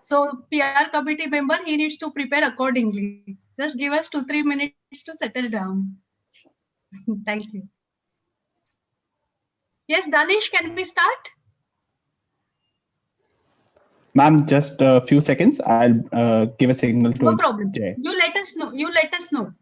So PR committee member, he needs to prepare accordingly. Just give us 2-3 minutes to settle down. Thank you. Yes, Danish, can we start? Ma'am, just a few seconds. I'll give a signal to No problem. Jay. You let us know. You let us know.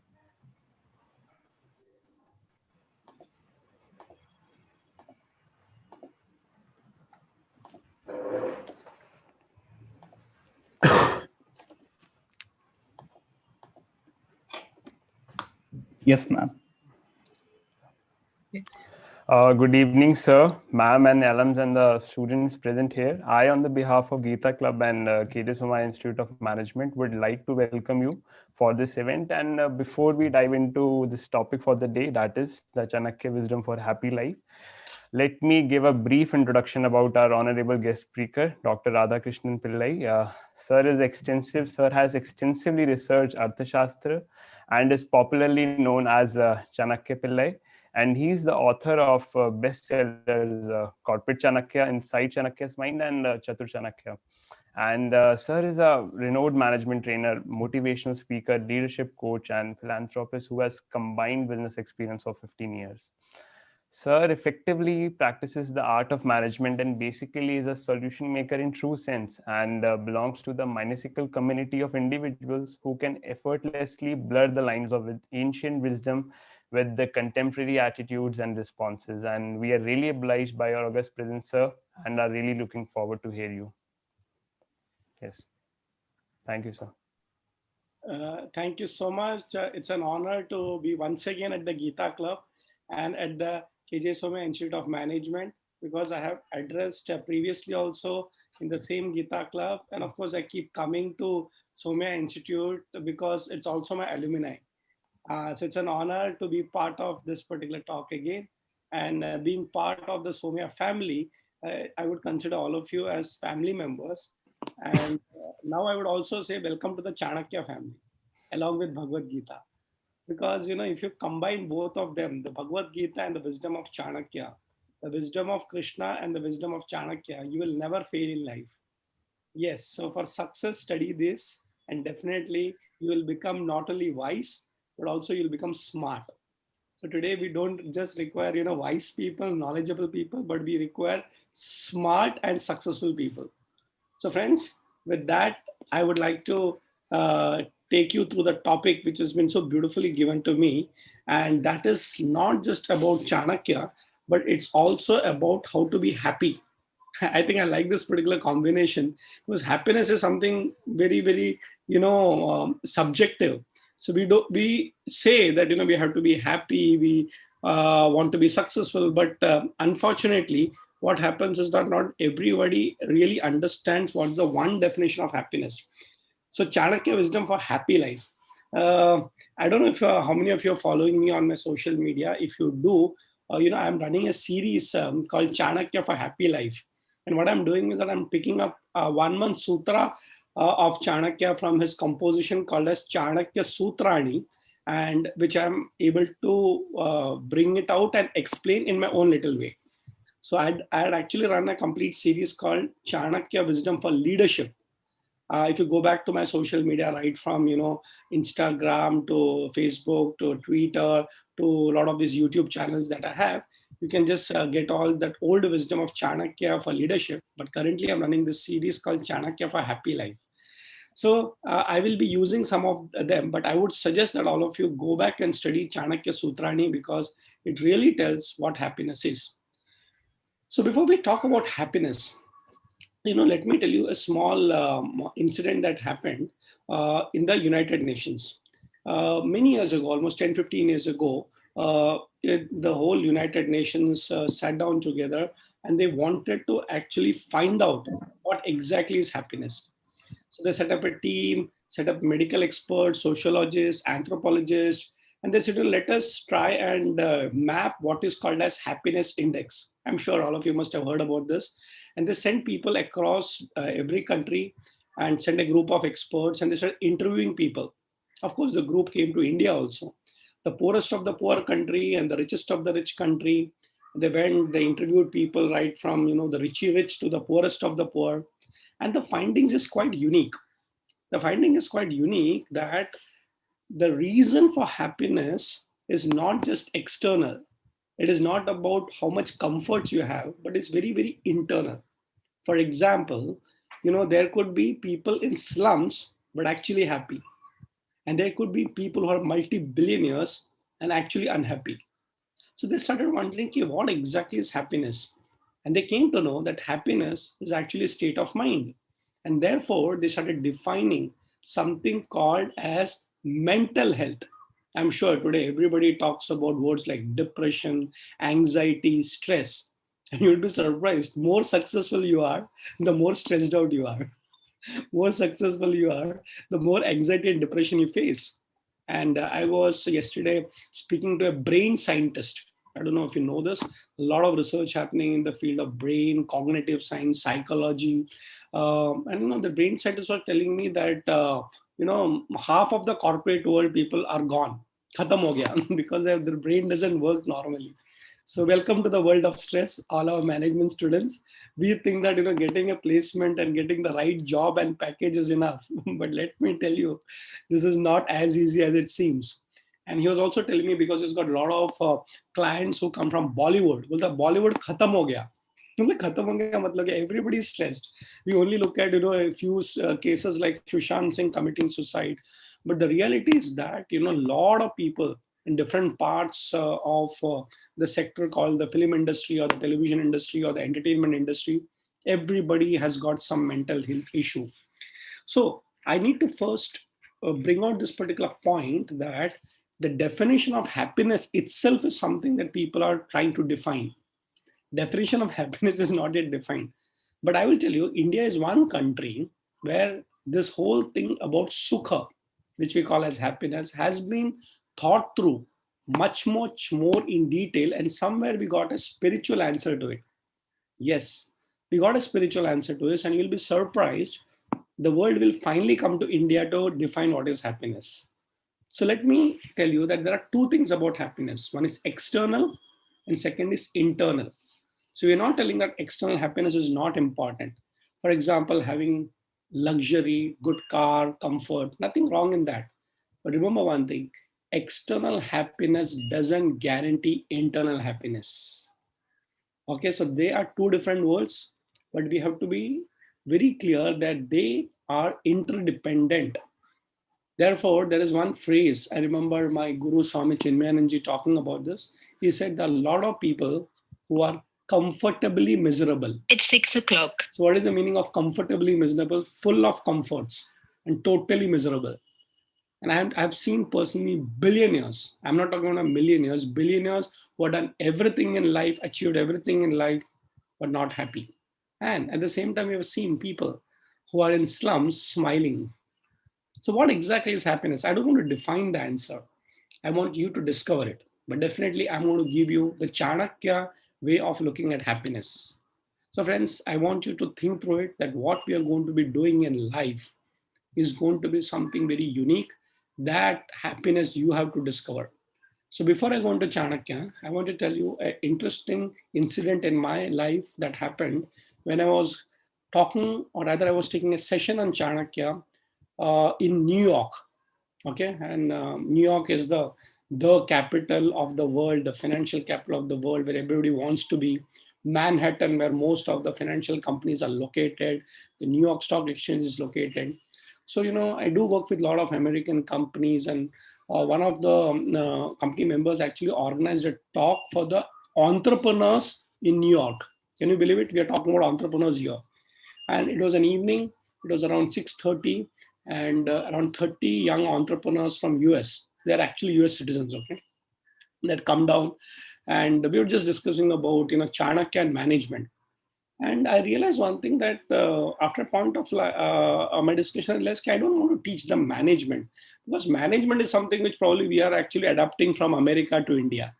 Yes, ma'am. Yes. Good evening, sir, ma'am, and alums and the students present here. I, on the behalf of Gita Club and Somaiya Institute of Management, would like to welcome you for this event. And before we dive into this topic for the day, that is the Chanakya Wisdom for Happy Life, let me give a brief introduction about our honorable guest speaker, Dr. Radhakrishnan Pillai. Sir has extensively researched Arthashastra and is popularly known as Chanakya Pillai. And he's the author of bestsellers, Corporate Chanakya, Inside Chanakya's Mind, and Chatur Chanakya. And Sir is a renowned management trainer, motivational speaker, leadership coach, and philanthropist who has combined business experience of 15 years. Sir effectively practices the art of management and basically is a solution maker in true sense, and belongs to the mystical community of individuals who can effortlessly blur the lines of ancient wisdom with the contemporary attitudes and responses. And we are really obliged by your august presence, sir, and are really looking forward to hear you. Yes. Thank you, sir. Thank you so much. It's an honor to be once again at the Gita Club and at the Somaiya Institute of Management, because I have addressed previously also in the same Gita Club. And of course, I keep coming to Somaiya Institute because it's also my alumni. So it's an honor to be part of this particular talk again. And being part of the Somaiya family, I would consider all of you as family members. And now I would also say welcome to the Chanakya family, along with Bhagavad Gita. Because, if you combine both of them, the Bhagavad Gita and the wisdom of Chanakya, the wisdom of Krishna and the wisdom of Chanakya, you will never fail in life. Yes, so for success, study this, and definitely you will become not only wise, but also you'll become smart. So today we don't just require, wise people, knowledgeable people, but we require smart and successful people. So friends, with that, I would like to take you through the topic which has been so beautifully given to me. And that is not just about Chanakya, but it's also about how to be happy. I think I like this particular combination because happiness is something very, very, subjective. So we say that, we have to be happy, we want to be successful, but unfortunately, what happens is that not everybody really understands what's the one definition of happiness. So Chanakya Wisdom for Happy Life. I don't know if how many of you are following me on my social media. If you do, I'm running a series called Chanakya for Happy Life. And what I'm doing is that I'm picking up 1 month sutra of Chanakya from his composition called as Chanakya Sutrani, and which I'm able to bring it out and explain in my own little way. So I'd actually run a complete series called Chanakya Wisdom for Leadership. If you go back to my social media, right from, Instagram to Facebook to Twitter to a lot of these YouTube channels that I have, you can just get all that old wisdom of Chanakya for leadership. But currently I'm running this series called Chanakya for Happy Life. So I will be using some of them, but I would suggest that all of you go back and study Chanakya Sutrani because it really tells what happiness is. So before we talk about happiness, let me tell you a small incident that happened in the United Nations. Many years ago, almost 10, 15 years ago, the whole United Nations sat down together and they wanted to actually find out what exactly is happiness. So they set up a team, set up medical experts, sociologists, anthropologists, and they said, let us try and map what is called as happiness index. I'm sure all of you must have heard about this. And they sent people across every country and sent a group of experts and they started interviewing people. Of course, the group came to India also. The poorest of the poor country and the richest of the rich country. They went, they interviewed people right from, the richy rich to the poorest of the poor. And the findings is quite unique. The finding is quite unique that the reason for happiness is not just external. It is not about how much comforts you have, but it's very, very internal. For example, there could be people in slums, but actually happy. And there could be people who are multi-billionaires and actually unhappy. So they started wondering, okay, what exactly is happiness? And they came to know that happiness is actually a state of mind. And therefore, they started defining something called as mental health. I'm sure today everybody talks about words like depression, anxiety, stress. And you'll be surprised. More successful you are, the more stressed out you are. More successful you are, the more anxiety and depression you face. And I was yesterday speaking to a brain scientist. I don't know if you know this. A lot of research happening in the field of brain, cognitive science, psychology. And the brain scientists were telling me that half of the corporate world people are gone, khatam ho gaya, because their brain doesn't work normally. So welcome to the world of stress, all our management students. We think that getting a placement and getting the right job and package is enough. But let me tell you, this is not as easy as it seems. And he was also telling me, because he's got a lot of clients who come from Bollywood. Well, the Bollywood khatam ho gaya. Khatam ho gaya matlab everybody is stressed. We only look at a few cases like Sushant Singh committing suicide. But the reality is that a lot of people in different parts of the sector called the film industry or the television industry or the entertainment industry, everybody has got some mental health issue. So I need to first bring out this particular point that the definition of happiness itself is something that people are trying to define. Definition of happiness is not yet defined. But I will tell you, India is one country where this whole thing about sukha, which we call as happiness, has been thought through much more in detail, and somewhere we got a spiritual answer to it. Yes, we got a spiritual answer to this, and you'll be surprised. The world will finally come to India to define what is happiness. So let me tell you that there are two things about happiness. One is external and second is internal. So we're not telling that external happiness is not important. For example, having luxury, good car, comfort, nothing wrong in that. But remember one thing, external happiness doesn't guarantee internal happiness. Okay, so they are two different worlds, but we have to be very clear that they are interdependent. Therefore, there is one phrase, I remember my Guru Swami Chinmayananji talking about this. He said there are a lot of people who are comfortably miserable. It's 6 o'clock. So what is the meaning of comfortably miserable? Full of comforts and totally miserable. And I've seen personally billionaires, I'm not talking about millionaires, billionaires who have done everything in life, achieved everything in life, but not happy. And at the same time, we have seen people who are in slums smiling. So what exactly is happiness? I don't want to define the answer. I want you to discover it. But definitely, I'm going to give you the Chanakya way of looking at happiness. So friends, I want you to think through it, that what we are going to be doing in life is going to be something very unique. That happiness you have to discover. So before I go into Chanakya, I want to tell you an interesting incident in my life that happened when I was talking, or rather I was taking a session on Chanakya in New York. Okay, and New York is the capital of the world, the financial capital of the world, where everybody wants to be. Manhattan, where most of the financial companies are located. The New York Stock Exchange is located. So, I do work with a lot of American companies, and one of the company members actually organized a talk for the entrepreneurs in New York. Can you believe it? We are talking about entrepreneurs here. And it was an evening, it was around 6:30, and around 30 young entrepreneurs from US. They're actually US citizens, okay? That come down, and we were just discussing about, Chanakya and management. And I realized one thing, that after a point of my discussion, I realized I don't want to teach them management, because management is something which probably we are actually adapting from America to India.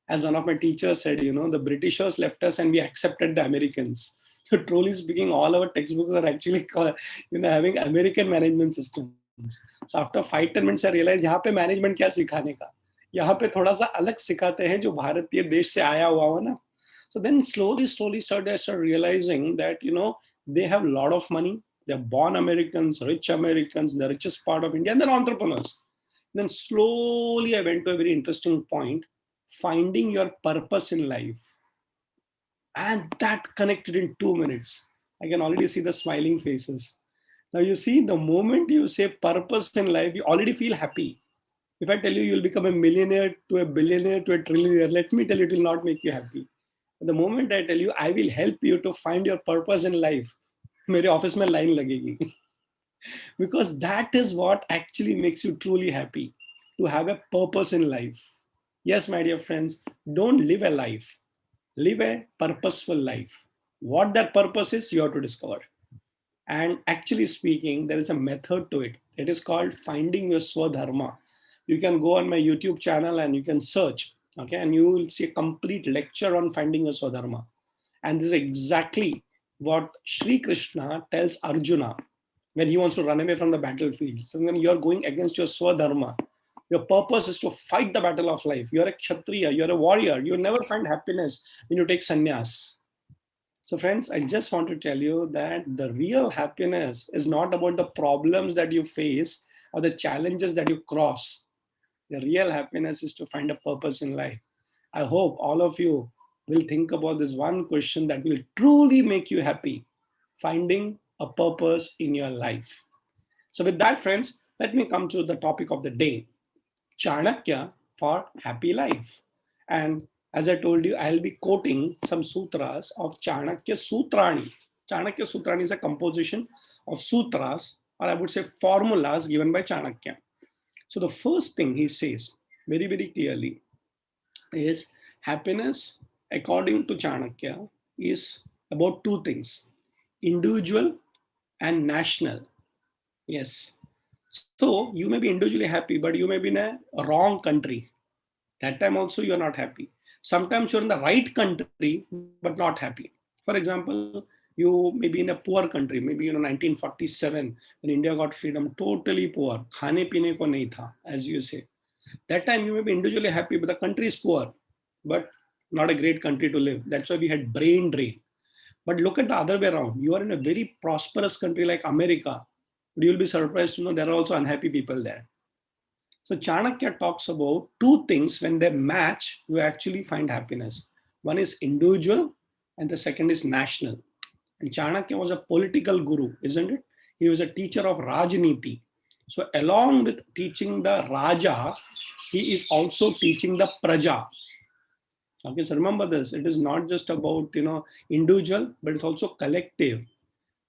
As one of my teachers said, the Britishers left us and we accepted the Americans. So truly speaking, all our textbooks are actually having American management systems. So after 5-10 minutes, I realized यहाँ पे management क्या सिखाने का, यहाँ पे थोड़ा सा अलग सिखाते हैं जो भारतीय देश से आया हुआ हो ना. So then slowly started realizing that, They have a lot of money. They're born Americans, rich Americans, the richest part of India, and they're entrepreneurs. Then slowly I went to a very interesting point, finding your purpose in life. And that connected in 2 minutes. I can already see the smiling faces. Now you see, the moment you say purpose in life, you already feel happy. If I tell you you'll become a millionaire to a billionaire to a trillionaire, let me tell you, it will not make you happy. The moment I tell you, I will help you to find your purpose in life, मेरे office में line लगेगी. Because that is what actually makes you truly happy, to have a purpose in life. Yes, my dear friends, don't live a life, live a purposeful life. What that purpose is, you have to discover. And actually speaking, there is a method to it. It is called finding your Swadharma. You can go on my YouTube channel and you can search, okay, and you will see a complete lecture on finding your Swadharma. And this is exactly what Sri Krishna tells Arjuna when he wants to run away from the battlefield. So when you're going against your Swadharma, your purpose is to fight the battle of life. You're a Kshatriya, you're a warrior. You'll never find happiness when you take sannyas. So friends, I just want to tell you that the real happiness is not about the problems that you face or the challenges that you cross. The real happiness is to find a purpose in life. I hope all of you will think about this one question that will truly make you happy, finding a purpose in your life. So with that, friends, let me come to the topic of the day, Chanakya for happy life. And as I told you, I'll be quoting some sutras of Chanakya Sutrani. Chanakya Sutrani is a composition of sutras, or I would say formulas given by Chanakya. So the first thing he says very, very clearly is happiness, according to Chanakya, is about two things, individual and national. Yes. So you may be individually happy, but you may be in a wrong country. That time also you're not happy. Sometimes you're in the right country, but not happy. For example, you may be in a poor country, maybe 1947, when India got freedom, totally poor. Khane pine ko nahi tha, as you say. That time you may be individually happy, but the country is poor, but not a great country to live. That's why we had brain drain. But look at the other way around. You are in a very prosperous country like America, but you'll be surprised to know there are also unhappy people there. So Chanakya talks about two things. When they match, you actually find happiness. One is individual and the second is national. And Chanakya was a political guru, isn't it? He was a teacher of Rajniti. So along with teaching the Raja, he is also teaching the Praja. Okay, so remember this. It is not just about individual, but it's also collective.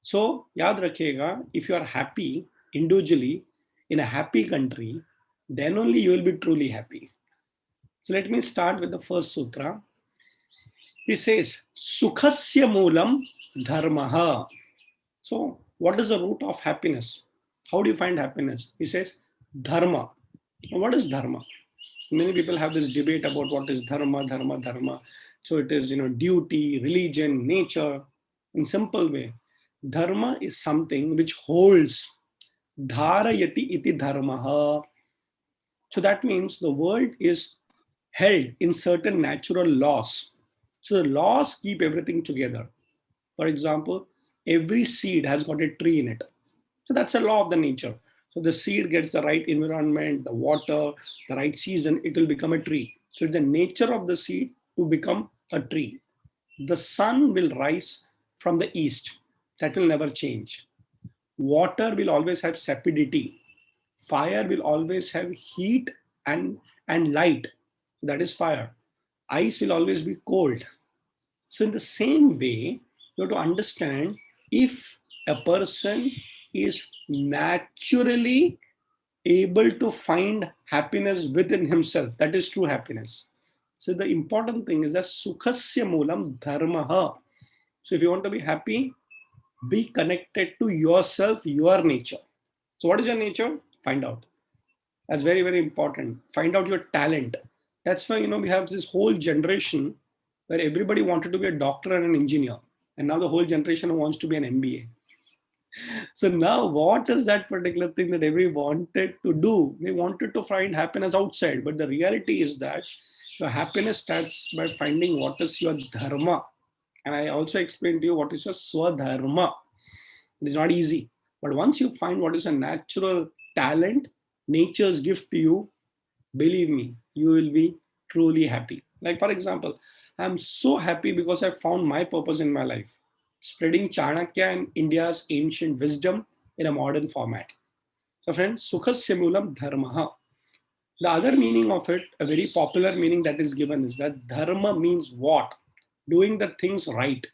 So yaad rakhega, if you are happy individually in a happy country, then only you will be truly happy. So let me start with the first sutra. He says, Sukhasya moolam dharmaha. So what is the root of happiness? How do you find happiness? He says, dharma. Now, what is dharma? Many people have this debate about what is dharma, dharma, dharma. So it is, duty, religion, nature. In simple way, dharma is something which holds. Dharayati iti dharmaha. So that means the world is held in certain natural laws. So the laws keep everything together. For example, every seed has got a tree in it. So that's a law of the nature. So the seed gets the right environment, the water, the right season, it will become a tree. So it's the nature of the seed to become a tree. The sun will rise from the east. That will never change. Water will always have sapidity. Fire will always have heat and light. That is fire. Ice will always be cold. So in the same way, you have to understand, if a person is naturally able to find happiness within himself, that is true happiness. So the important thing is that sukhasya moolam dharmaha. So if you want to be happy, be connected to yourself, your nature. So what is your nature? Find out. That's very, very important. Find out your talent. That's why, we have this whole generation where everybody wanted to be a doctor and an engineer. And now the whole generation wants to be an MBA. So now what is that particular thing that everybody wanted to do? They wanted to find happiness outside. But the reality is that your happiness starts by finding what is your dharma. And I also explained to you what is your swadharma. It is not easy. But once you find what is a natural talent, nature's gift to you, believe me, you will be truly happy. Like, for example, I'm so happy because I found my purpose in my life, spreading Chanakya and India's ancient wisdom in a modern format. So friends, Sukhasya Moolam Dharmaha. The other meaning of it, a very popular meaning that is given, is that Dharma means what? Doing the things right.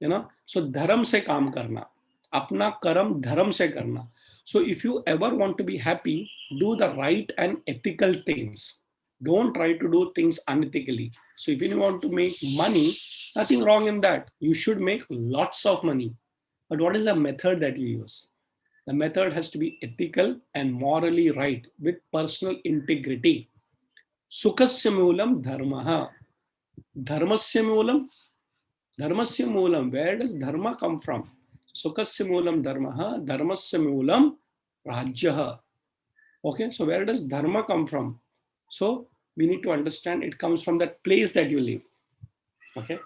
So dharam se kaam karna, apna karam dharam se karna. So if you ever want to be happy, do the right and ethical things. Don't try to do things unethically. So if you want to make money, nothing wrong in that. You should make lots of money. But what is the method that you use? The method has to be ethical and morally right with personal integrity. Sukhasya moolam dharmaha. Dharmasya moolam. Dharmasya moolam. Where does dharma come from? Sukhasya moolam dharmaha. Dharmasya moolam rajyaha. Okay, so where does dharma come from? So we need to understand it comes from that place that you live. Okay,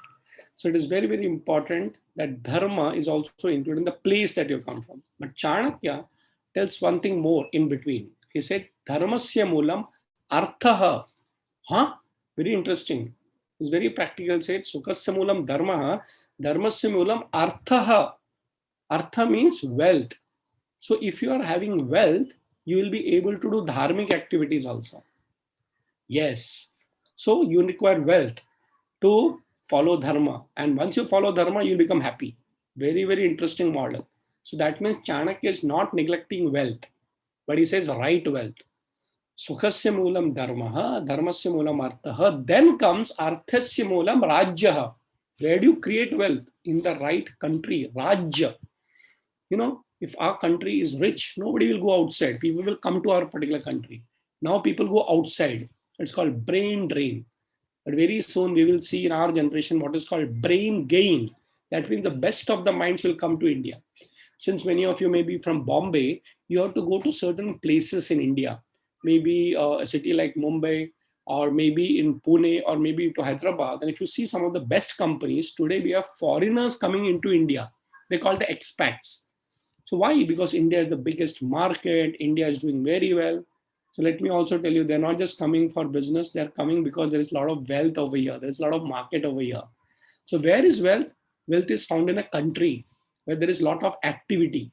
so it is very, very important that dharma is also included in the place that you come from. But Chanakya tells one thing more in between. He said, dharmasya moolam arthaha. Huh? Very interesting. It's very practical. Said, sukhasya moolam dharmaha, dharmasya moolam arthaha. Artha means wealth. So if you are having wealth, you will be able to do dharmic activities also. Yes. So you require wealth to follow dharma. And once you follow dharma, you'll become happy. Very, very interesting model. So that means Chanakya is not neglecting wealth, but he says right wealth. Sukhasya moolam dharmaha, dharmasya moolam arthaha. Then comes arthasya moolam rajyaha. Where do you create wealth? In the right country, rajya. If our country is rich, nobody will go outside. People will come to our particular country. Now people go outside. It's called brain drain. But very soon we will see in our generation what is called brain gain. That means the best of the minds will come to India. Since many of you may be from Bombay, you have to go to certain places in India. Maybe a city like Mumbai, or maybe in Pune, or maybe to Hyderabad. And if you see some of the best companies, today we have foreigners coming into India. They call the expats. So why? Because India is the biggest market. India is doing very well. So let me also tell you, they're not just coming for business. They're coming because there is a lot of wealth over here. There's a lot of market over here. So where is wealth? Wealth is found in a country where there is a lot of activity.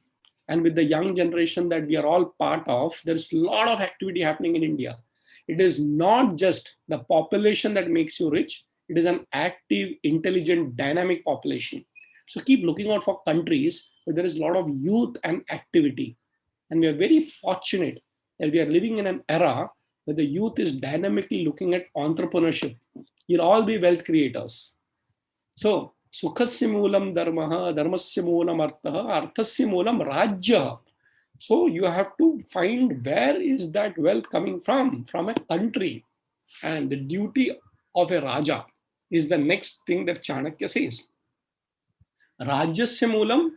And with the young generation that we are all part of, there's a lot of activity happening in India. It is not just the population that makes you rich. It is an active, intelligent, dynamic population. So keep looking out for countries where there is a lot of youth and activity. And we are very fortunate that we are living in an era where the youth is dynamically looking at entrepreneurship. You'll all be wealth creators. So, sukhasya moolam dharmaha, dharmasya moolam arthaha, arthasya moolam rajyaha. So you have to find where is that wealth coming from a country. And the duty of a Raja is the next thing that Chanakya says. Rajyasya moolam.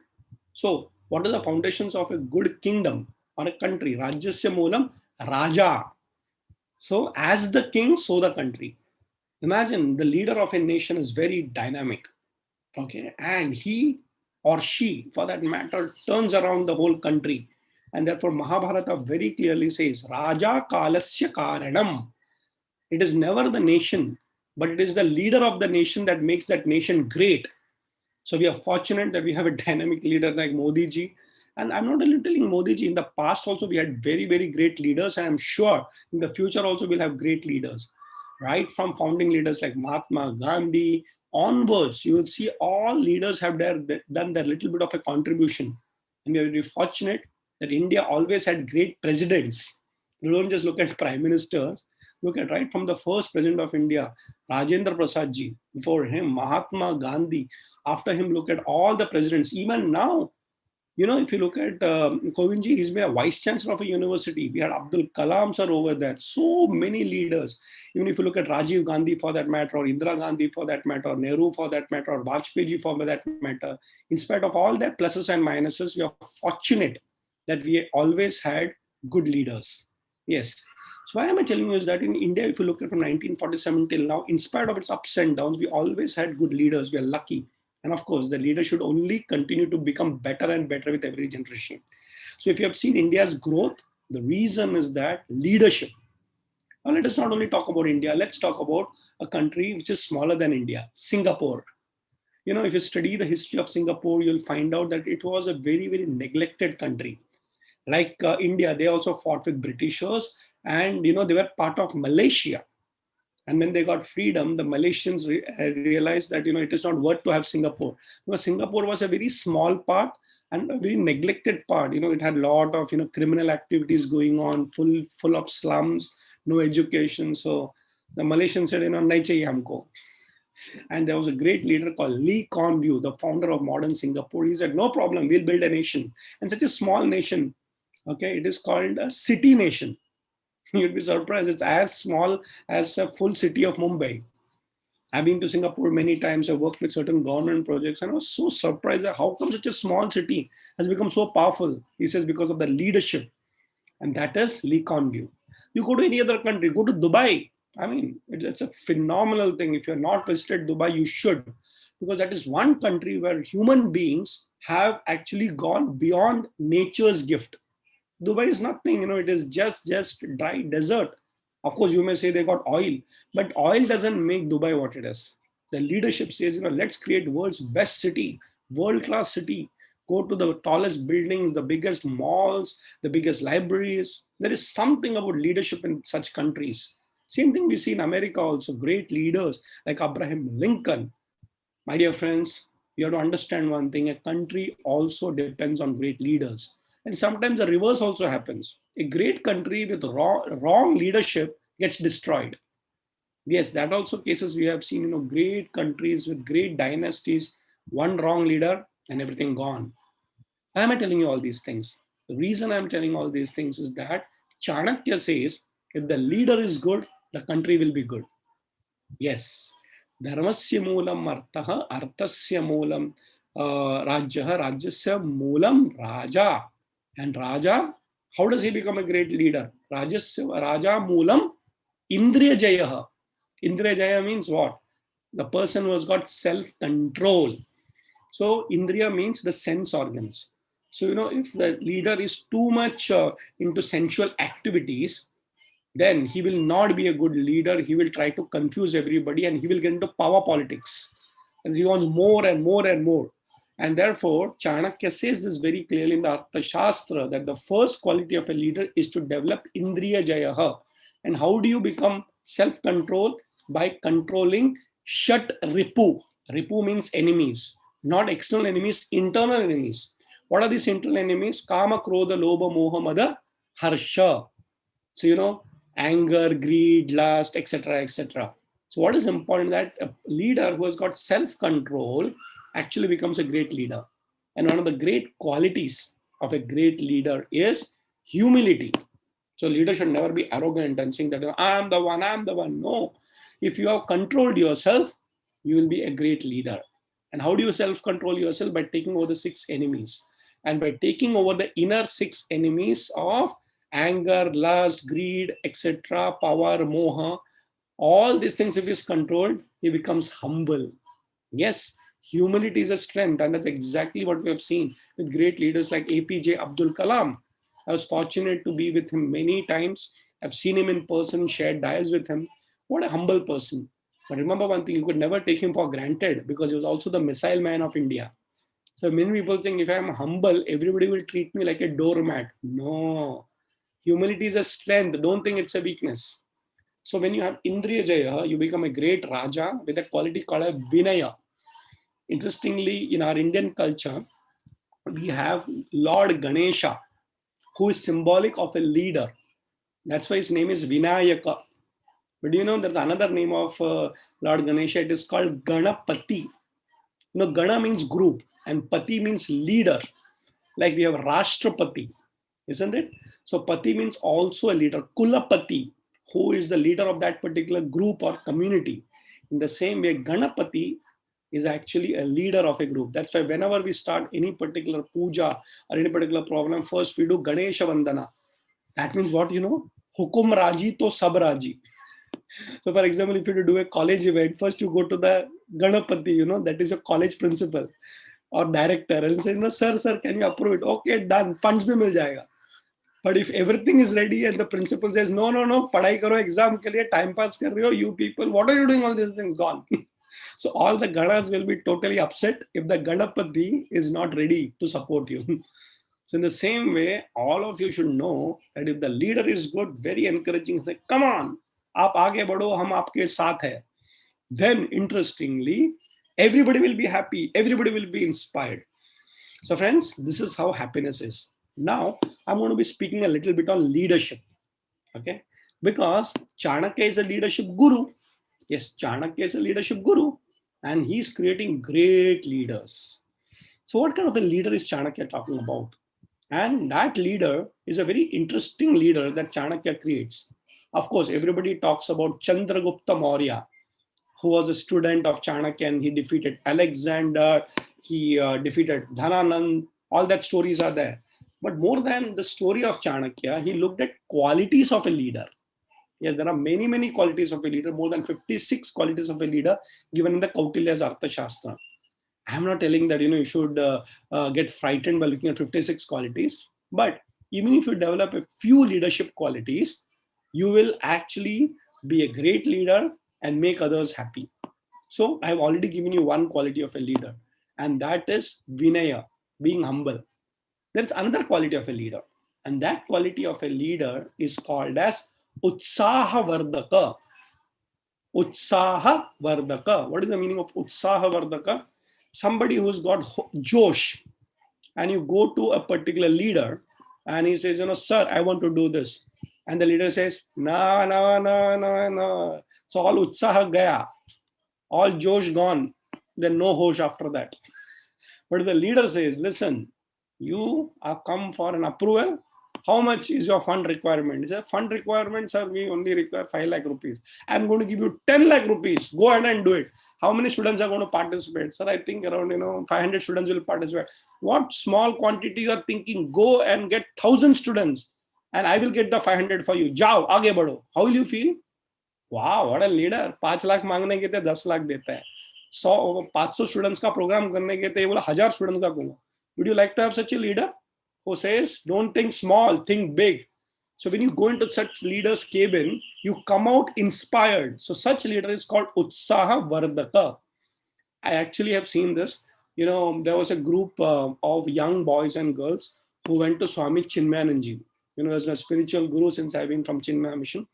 So what are the foundations of a good kingdom or a country? Rajyasya moolam Raja. So as the king, so the country. Imagine the leader of a nation is very dynamic. Okay, and he or she, for that matter, turns around the whole country. And therefore Mahabharata very clearly says, Raja kalasya karanam. It is never the nation, but it is the leader of the nation that makes that nation great. So we are fortunate that we have a dynamic leader like Modi ji. And I'm not only telling Modi ji, in the past also we had very, very great leaders. And I'm sure in the future also we'll have great leaders. Right from founding leaders like Mahatma Gandhi onwards, you will see all leaders have done their little bit of a contribution. And we are very fortunate that India always had great presidents. You don't just look at prime ministers. Look at right from the first president of India, Rajendra Prasad ji. Before him, Mahatma Gandhi. After him, look at all the presidents. Even now, if you look at Kovindji, he's been a vice chancellor of a university. We had Abdul Kalam sir over there. So many leaders. Even if you look at Rajiv Gandhi for that matter, or Indira Gandhi for that matter, or Nehru for that matter, or Vajpayee ji for that matter. In spite of all their pluses and minuses, we are fortunate that we always had good leaders. Yes. So why am I telling you is that in India, if you look at from 1947 till now, in spite of its ups and downs, we always had good leaders. We are lucky. And of course, the leader should only continue to become better and better with every generation. So if you have seen India's growth, the reason is that leadership. Now let us not only talk about India, let's talk about a country which is smaller than India, Singapore. If you study the history of Singapore, you'll find out that it was a very, very neglected country. Like India, they also fought with Britishers, and they were part of Malaysia. And when they got freedom, the Malaysians realized that it is not worth to have Singapore. Because Singapore was a very small part and a very neglected part. It had a lot of criminal activities going on, full of slums, no education. So the Malaysians said, nahi chahiye humko. And there was a great leader called Lee Kuan Yew, the founder of modern Singapore. He said, no problem, we'll build a nation. And such a small nation, okay, it is called a city nation. You'd be surprised, it's as small as a full city of Mumbai. I've been to Singapore many times. I worked with certain government projects, and I was so surprised at how come such a small city has become so powerful. He says because of the leadership. And that is Lee Kuan Yew. You go to any other country, go to Dubai. I mean, it's a phenomenal thing. If you're not visited Dubai, you should. Because that is one country where human beings have actually gone beyond nature's gift. Dubai is nothing, it is just dry desert. Of course, you may say they got oil, but oil doesn't make Dubai what it is. The leadership says, let's create world's best city, world-class city. Go to the tallest buildings, the biggest malls, the biggest libraries. There is something about leadership in such countries. Same thing we see in America also, great leaders like Abraham Lincoln. My dear friends, you have to understand one thing, a country also depends on great leaders. And sometimes the reverse also happens. A great country with wrong leadership gets destroyed. Yes, that also cases we have seen, great countries with great dynasties, one wrong leader and everything gone. Why am I telling you all these things? The reason I'm telling all these things is that Chanakya says, if the leader is good, the country will be good. Yes. Dharmasya moolam artaha, artasya moolam rajyaha, rajyasya moolam raja. And Raja, how does he become a great leader? Raja moolam indriya jayaha. Indriya jaya means what? The person who has got self-control. So indriya means the sense organs. So, if the leader is too much into sensual activities, then he will not be a good leader. He will try to confuse everybody and he will get into power politics. And he wants more and more and more. And therefore, Chanakya says this very clearly in the Arthashastra that the first quality of a leader is to develop Indriya Jayaha. And how do you become self-control? By controlling Shat Ripu. Ripu means enemies, not external enemies, internal enemies. What are these internal enemies? Kama, Krodha, Lobha, Moha, Mada, Harsha. So, anger, greed, lust, etc., etc. So what is important that a leader who has got self-control actually becomes a great leader. And one of the great qualities of a great leader is humility. So leader should never be arrogant and saying that I'm the one. No. If you have controlled yourself, you will be a great leader. And how do you self-control yourself? By taking over the 6 enemies. And by taking over the inner 6 enemies of anger, lust, greed, etc., power, moha, all these things, if he is controlled, he becomes humble. Yes, humility is a strength, and that's exactly what we have seen with great leaders like APJ Abdul Kalam. I was fortunate to be with him many times. I've seen him in person, shared diets with him. What a humble person. But remember one thing, you could never take him for granted because he was also the missile man of India. So many people think if I'm humble, everybody will treat me like a doormat. No. Humility is a strength. Don't think it's a weakness. So when you have Indriya Jaya, you become a great Raja with a quality called a Vinaya. Interestingly, in our Indian culture, we have Lord Ganesha, who is symbolic of a leader. That's why his name is Vinayaka. But there's another name of Lord Ganesha. It is called Ganapati. Gana means group and Pati means leader. Like we have Rashtrapati, isn't it? So Pati means also a leader. Kulapati, who is the leader of that particular group or community. In the same way, Ganapati is actually a leader of a group. That's why whenever we start any particular puja or any particular program, first we do Ganesha Vandana. That means what, Hukum Raji to Sab Raji. So for example, if you do a college event, first you go to the Ganapati, that is your college principal or director, and say, sir, can you approve it? Okay, done. Funds bhi mil jayega. But if everything is ready and the principal says, no, padhai karo, exam ke liye, time pass kar rahe ho, you people, what are you doing all these things? Gone. So all the Ganas will be totally upset if the Ganapati is not ready to support you. So in the same way, all of you should know that if the leader is good, very encouraging, say, come on, aap aage badho, hum aapke saath hai. Then interestingly, everybody will be happy, everybody will be inspired. So friends, this is how happiness is. Now, I'm going to be speaking a little bit on leadership. Okay? Because Chanakya is a leadership guru. Yes, Chanakya is a leadership guru. And he's creating great leaders. So what kind of a leader is Chanakya talking about? And that leader is a very interesting leader that Chanakya creates. Of course, everybody talks about Chandragupta Maurya, who was a student of Chanakya, and he defeated Alexander, he defeated Dhananand, all that stories are there. But more than the story of Chanakya, he looked at qualities of a leader. Yes, there are many, many qualities of a leader, more than 56 qualities of a leader given in the Kautilya's Arthashastra. I'm not telling that you should get frightened by looking at 56 qualities, but even if you develop a few leadership qualities, you will actually be a great leader and make others happy. So I've already given you one quality of a leader, and that is Vinaya, being humble. There's another quality of a leader, and that quality of a leader is called as Utsaha Vardaka. Utsaha Vardaka. What is the meaning of Utsaha Vardaka? Somebody who's got Josh, and you go to a particular leader and he says, sir, I want to do this. And the leader says, no. So all Utsaha gaya, all Josh gone, then no hosh after that. But the leader says, listen, you have come for an approval. How much is your fund requirement? He said, fund requirement, sir, we only require 5 lakh rupees. I'm going to give you 10 lakh rupees. Go ahead and do it. How many students are going to participate? Sir, I think around 500 students will participate. What small quantity you are thinking? Go and get 1,000 students and I will get the 500 for you. Jao, aage badho. How will you feel? Wow, what a leader. 5 lakh मांगने के थे 10 lakh देता है. 500 students का program करने के थे ये बोला 1000 students का करूंगा. Would you like to have such a leader who says, don't think small, think big? So when you go into such leader's cabin, you come out inspired. So such leader is called Utsaha Vardaka. I actually have seen this. There was a group of young boys and girls who went to Swami Chinmayananji. As my spiritual guru since I've been from Chinmaya Mission.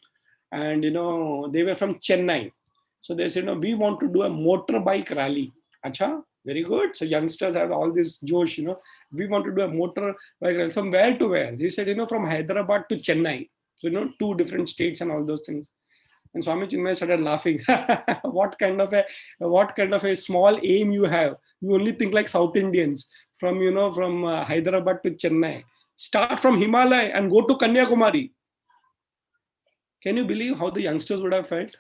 And, they were from Chennai. So they said, we want to do a motorbike rally. Acha, very good. So youngsters have all this Josh, we want to do a motorbike rally. From where to where? They said, from Hyderabad to Chennai. So, 2 different states and all those things. And Swami Chinmaya started laughing. What kind of a small aim you have? You only think like South Indians from Hyderabad to Chennai. Start from Himalaya and go to Kanyakumari. Can you believe how the youngsters would have felt?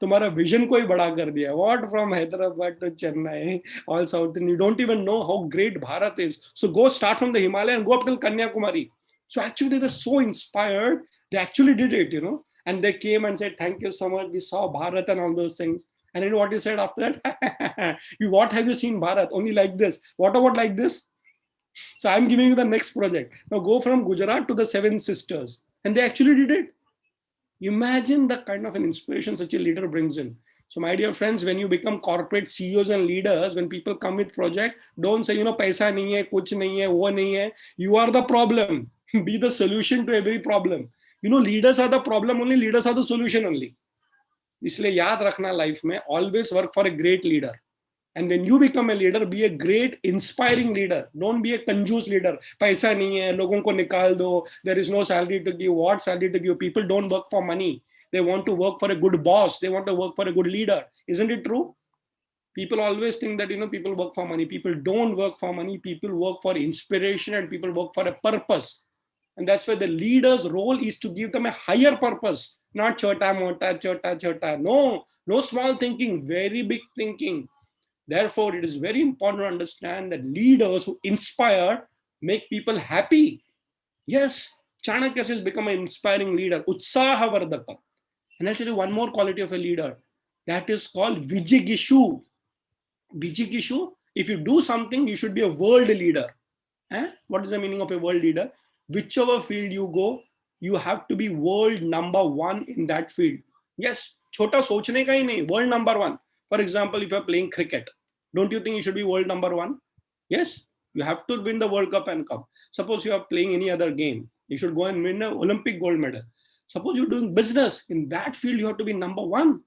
तुम्हारा vision को ही बड़ा कर दिया. What from Hyderabad to Chennai, all South, and you don't even know how great Bharat is. So go start from the Himalaya and go up till Kanyakumari. So actually they were so inspired, they actually did it, and they came and said, thank you so much. We saw Bharat and all those things. And you know what he said after that? What have you seen Bharat? Only like this. What about like this? So I'm giving you the next project. Now go from Gujarat to the 7 sisters. And they actually did it. Imagine the kind of an inspiration such a leader brings in. So my dear friends, when you become corporate CEOs and leaders, when people come with project, don't say, paisa nahi hai, kuch nahi hai, wo nahi hai. You are the problem. Be the solution to every problem. Leaders are the problem only, leaders are the solution only. इसलिए याद रखना life में, always work for a great leader. And when you become a leader, be a great, inspiring leader. Don't be a कंजूस leader. पैसा नहीं है, लोगों को निकाल दो. There is no salary to give. What salary to give? People don't work for money. They want to work for a good boss. They want to work for a good leader. Isn't it true? People always think that, people work for money. People don't work for money. People work for inspiration and people work for a purpose. And that's why the leader's role is to give them a higher purpose. Not chota mota, chota chota. No small thinking, very big thinking. Therefore, it is very important to understand that leaders who inspire make people happy. Yes, Chanakya has become an inspiring leader. Utsaha Vardaka. And I'll tell you one more quality of a leader. That is called Vijigishu. Vijigishu, if you do something, you should be a world leader. What is the meaning of a world leader? Whichever field you go, you have to be world number one in that field. Yes, chota sochne ka hi nahi, world number one. For example, if you're playing cricket, don't you think you should be world number one? Yes, you have to win the World Cup and come. Suppose you are playing any other game, you should go and win an Olympic gold medal. Suppose you're doing business, in that field you have to be number one.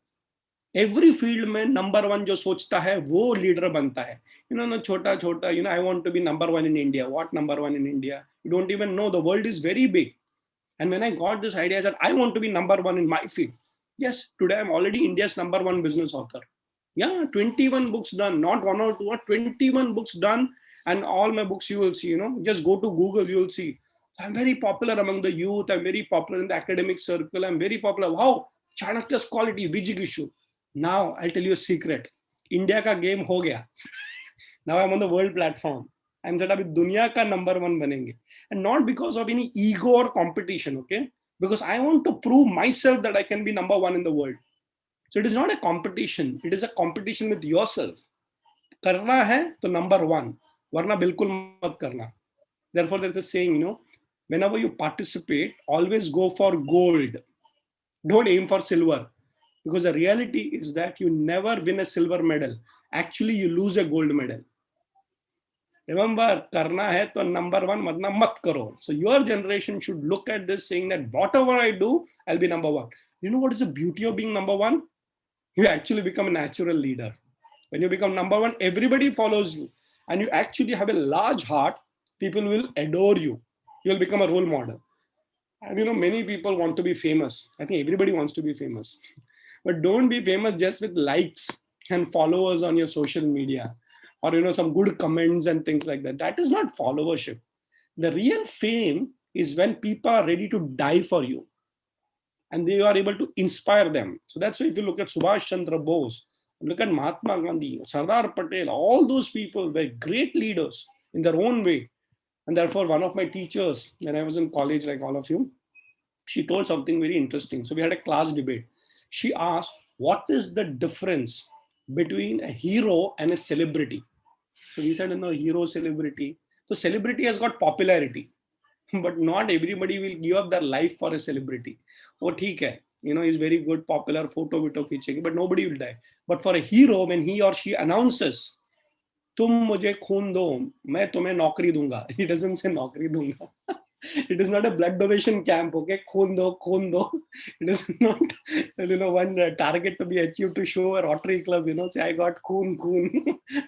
Every field में number one जो सोचता है वो leader बनता है. ना छोटा छोटा, I want to be number one in India. What number one in India? You don't even know. The world is very big. And when I got this idea, I said, I want to be number one in my field. Yes, today I'm already India's number one business author. Yeah, 21 books done, not one or two, 21 books done. And all my books you will see, just go to Google, you will see. I'm very popular among the youth. I'm very popular in the academic circle. I'm very popular. Wow, Chanakya's quality, Vijigishu. Now, I'll tell you a secret. India ka game ho gaya. Now I'm on the world platform. I'm said abhi dunya ka number one banenge. And not because of any ego or competition, okay? Because I want to prove myself that I can be number one in the world. So it is not a competition. It is a competition with yourself. Karna hai to number one. Varna bilkul mat karna. Therefore, there's a saying, whenever you participate, always go for gold. Don't aim for silver. Because the reality is that you never win a silver medal. Actually, you lose a gold medal. Remember, karna hai to number one, varna mat karo. So your generation should look at this saying that whatever I do, I'll be number one. You know what is the beauty of being number one? You actually become a natural leader. When you become number one, everybody follows you. And you actually have a large heart. People will adore you. You will become a role model. And many people want to be famous. I think everybody wants to be famous. But don't be famous just with likes and followers on your social media or, some good comments and things like that. That is not followership. The real fame is when people are ready to die for you and they are able to inspire them. So that's why if you look at Subhash Chandra Bose, look at Mahatma Gandhi, Sardar Patel, all those people were great leaders in their own way. And therefore, one of my teachers, when I was in college, like all of you, she told something very interesting. So we had a class debate. She asked, what is the difference between a hero and a celebrity? So we said, hero, celebrity. So celebrity has got popularity, but not everybody will give up their life for a celebrity. Oh, theek hai. He's very good, popular, photo, but nobody will die. But for a hero, when he or she announces, तुम मुझे खून दो, मैं तुम्हें नौकरी दूंगा. He doesn't say नौकरी दूंगा. It is not a blood donation camp, okay? खून दो. It is not, one target to be achieved to show a Rotary Club, say I got खून.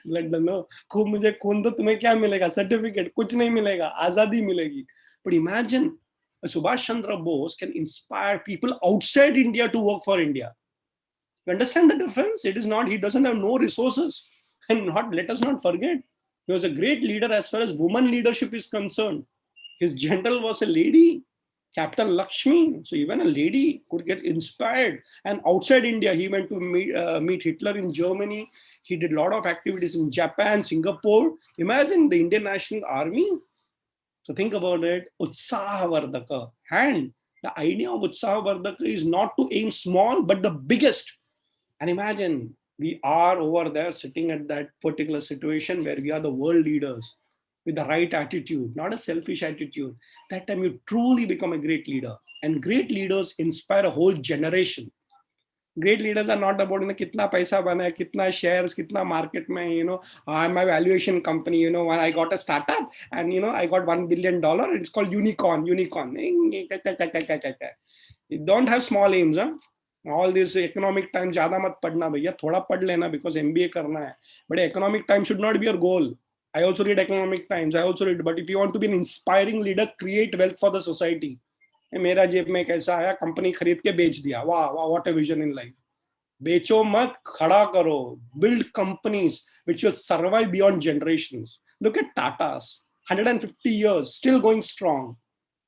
Blood no. मुझे खून दो, तुम्हें क्या मिलेगा? Certificate, कुछ नहीं मिलेगा, आजादी मिलेगी. But imagine, Subhash Chandra Bose can inspire people outside India to work for India. You understand the difference? It is not, he doesn't have no resources. And let us not forget, he was a great leader as far as woman leadership is concerned. His general was a lady, Captain Lakshmi. So even a lady could get inspired. And outside India, he went to meet Hitler in Germany. He did a lot of activities in Japan, Singapore. Imagine the Indian National Army. So think about it, Utsaha Vardhaka. And the idea of Utsaha Vardhaka is not to aim small, but the biggest. And imagine, we are over there sitting at that particular situation where we are the world leaders with the right attitude, not a selfish attitude. That time you truly become a great leader. And great leaders inspire a whole generation. Great leaders are not about kitna paisa bana hai, kitna shares, kitna market mein, I'm my valuation company, when I got a startup and I got $1 billion, it's called unicorn. You don't have small aims, huh? All this economic time zyada mat padna bhaiya, thoda pad lena because MBA karna hai. But economic time should not be your goal. I also read economic times. But if you want to be an inspiring leader, create wealth for the society. मेरा जेब में कैसा आया, company खरीद के बेच दिया. वाह, what a vision in life. बेचो मत, खड़ा करो. Build companies which will survive beyond generations. Look at Tata's, 150 years, still going strong.